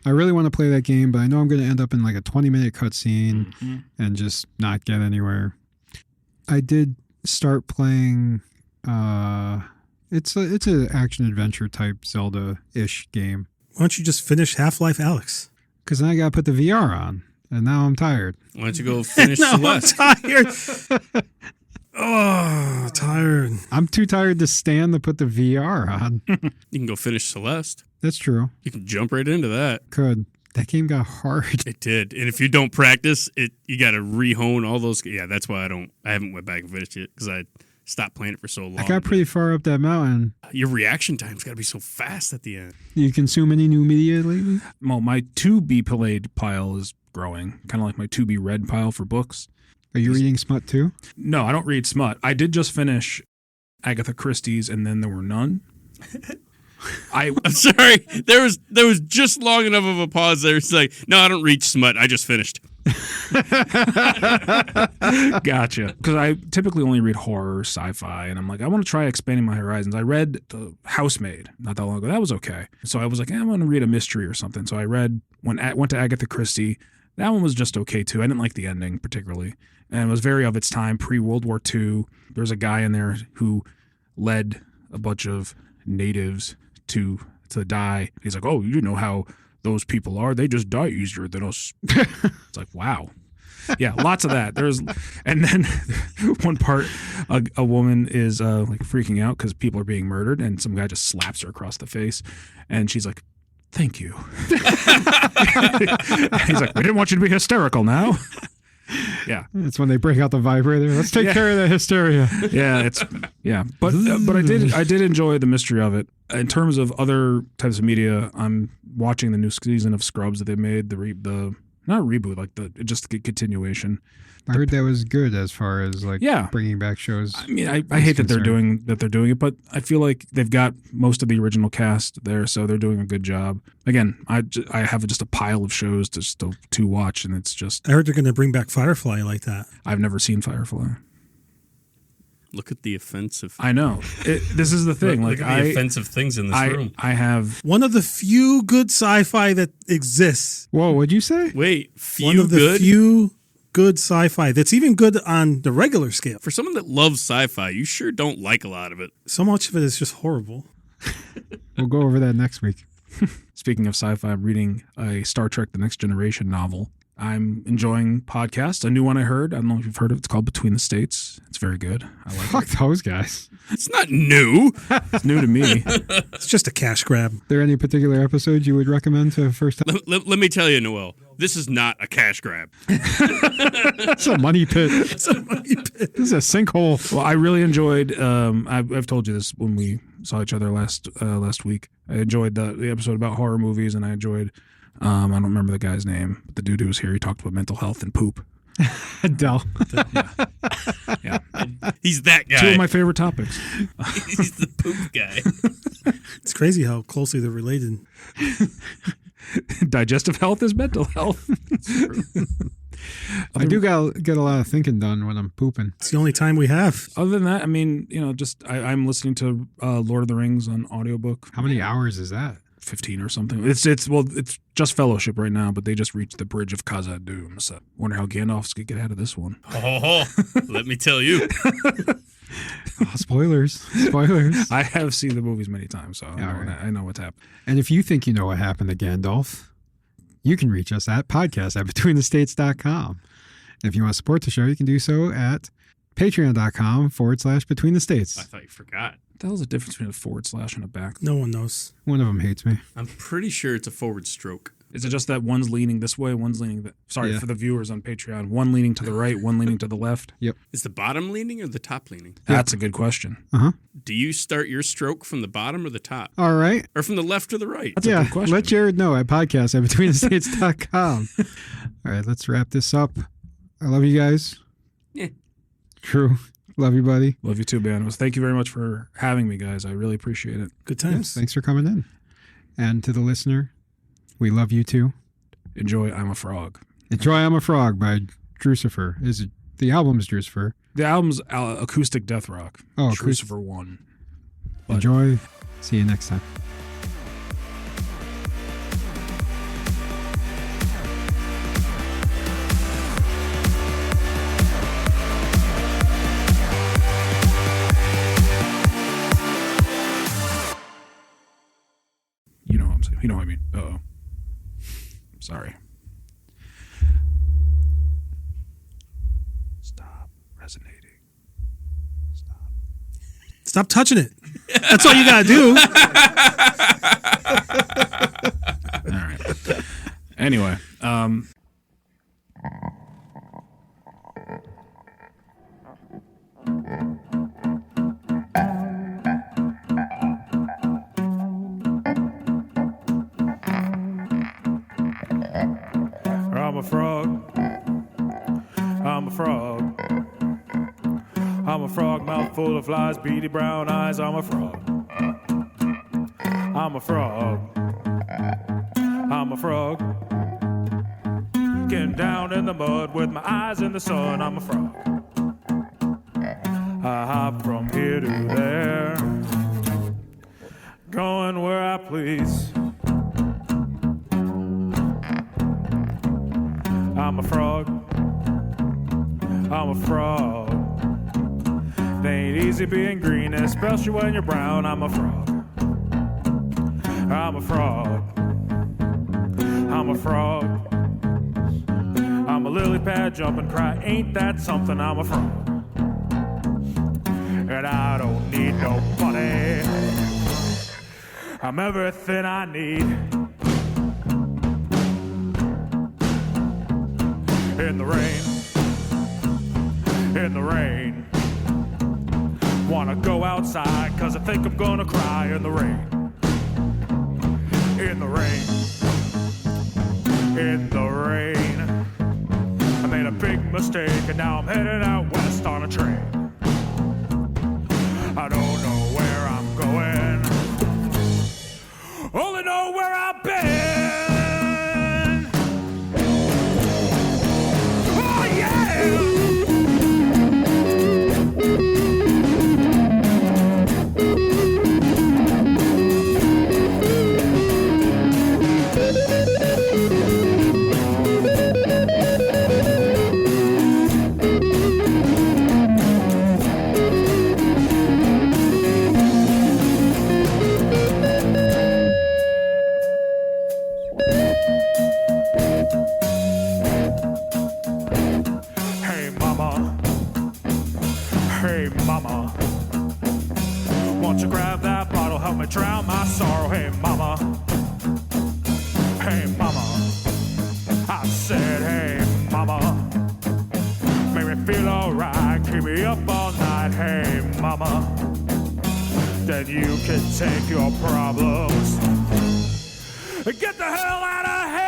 I really want to play that game, but I know I'm going to end up in like a 20-minute cutscene and just not get anywhere. I did start playing, it's a action adventure type Zelda-ish game. Why don't you just finish Half-Life Alyx? Because then I got to put the VR on, and now I'm tired. Why don't you go finish No, I'm Celeste? tired. Oh, tired. I'm too tired to stand to put the VR on. You can go finish Celeste. That's true. You can jump right into that. Could. That game got hard. It did, and if you don't practice it, you got to rehone all those. Yeah, that's why I haven't went back and finished it because I stopped playing it for so long. I got pretty far up that mountain. Your reaction time's got to be so fast at the end. You consume any new media lately? Well, my to be played pile is growing, kind of like my to be read pile for books. Are you reading Smut too? No, I don't read smut. I did just finish Agatha Christie's, and then there were none. I'm sorry. There was just long enough of a pause there. It's like, no, I don't reach smut. I just finished. Gotcha. Because I typically only read horror, sci-fi, and I'm like, I want to try expanding my horizons. I read The Housemaid not that long ago. That was okay. So I was like, I want to read a mystery or something. So I went to Agatha Christie. That one was just okay too. I didn't like the ending particularly, and it was very of its time, pre-World War II. There's a guy in there who led a bunch of natives to die. He's like, oh, you know how those people are? They just die easier than us. It's like, wow. Yeah, lots of that. And then one part, a woman is like freaking out because people are being murdered, and some guy just slaps her across the face, and she's like, thank you. He's like, we didn't want you to be hysterical now. Yeah, it's when they break out the vibrator. Let's take care of the hysteria. But I did enjoy the mystery of it. In terms of other types of media, I'm watching the new season of Scrubs that they made. The not reboot, like just the continuation. I heard that was good as far as like bringing back shows. I mean, I hate that they're doing it, but I feel like they've got most of the original cast there, so they're doing a good job. Again, I have just a pile of shows to watch, and it's just. I heard they're going to bring back Firefly like that. I've never seen Firefly. Look at the offensive. I know. This is the thing. Look at the offensive things in this room. I have one of the few good sci-fi that exists. Whoa, what'd you say? Wait, one of the few good sci-fi that's even good on the regular scale. For someone that loves sci-fi, you sure don't like a lot of it. So much of it is just horrible. We'll go over that next week. Speaking of sci-fi, I'm reading a Star Trek The Next Generation novel. I'm enjoying podcasts. A new one I heard. I don't know if you've heard of it. It's called Between the States. It's very good. I like Fuck it. those guys. It's not new. It's new to me. It's just a cash grab. Are there any particular episodes you would recommend to first time? Let me tell you, Noel, this is not a cash grab. It's a money pit. It's a money pit. This is a sinkhole. Well, I really enjoyed. I've told you this when we saw each other last week. I enjoyed the episode about horror movies, and I enjoyed. I don't remember the guy's name, but the dude who was here, he talked about mental health and poop. Adele. Yeah. He's that guy. Two of my favorite topics. He's the poop guy. It's crazy how closely they're related. Digestive health is mental health. I do get a lot of thinking done when I'm pooping. It's the only time we have. Other than that, I mean, I'm listening to Lord of the Rings on audiobook. How many hours is that? 15 or something. It's just Fellowship right now, but they just reached the bridge of Khazad Dûm. So wonder how Gandalf's gonna get out of this one. Oh, let me tell you. Spoilers. I have seen the movies many times, so I know what's happened. And if you think you know what happened to Gandalf, you can reach us at podcast@betweenthestates.com. And if you want to support the show, you can do so at patreon.com/betweenthestates. I thought you forgot. What the hell's the difference between a / and a back? No one knows. One of them hates me. I'm pretty sure it's a forward stroke. Is it just that one's leaning this way, one's leaning for the viewers on Patreon, one leaning to the right, one leaning to the left? Yep. Is the bottom leaning or the top leaning? That's a good question. Uh-huh. Do you start your stroke from the bottom or the top? All right. Or from the left or the right? That's a good question. Let Jared know at podcast@betweenthestates.com. All right, let's wrap this up. I love you guys. Yeah. True. Love you, buddy. Love you too, man. Thank you very much for having me, guys. I really appreciate it. Good times. Yes, thanks for coming in. And to the listener, we love you too. Enjoy I'm a Frog. Enjoy I'm a Frog by Drucifer. The album's Drucifer. The album's acoustic death rock. Oh, Drucifer 1. Enjoy. See you next time. You know what I'm saying. You know what I mean. Uh-oh. Sorry. Stop resonating. Stop touching it. That's all you got to do. All right. Anyway, I'm a frog. I'm a frog. I'm a frog, mouth full of flies, beady brown eyes. I'm a frog. I'm a frog. I'm a frog. Getting down in the mud with my eyes in the sun. I'm a frog. I hop from here to there, going where I please. I'm a frog. I'm a frog. They ain't easy being green, especially when you're brown. I'm a frog. I'm a frog. I'm a frog. I'm a lily pad jumping cry. Ain't that something? I'm a frog. And I don't need nobody. I'm everything I need. In the rain. In the rain. Wanna go outside, cause I think I'm gonna cry in the rain. In the rain. In the rain. I made a big mistake and now I'm headed out west on a train. I don't know where I'm going, only know where I've been. Oh yeah! Hey mama, won't you grab that bottle, help me drown my sorrow. Hey mama, hey mama, I said hey mama, make me feel alright, keep me up all night. Hey mama, then you can take your problems and get the hell out of here.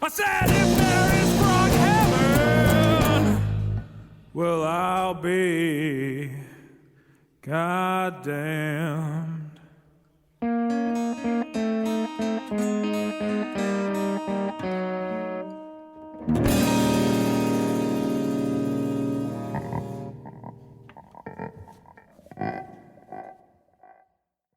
I said if there is frog heaven, well, I'll be goddamn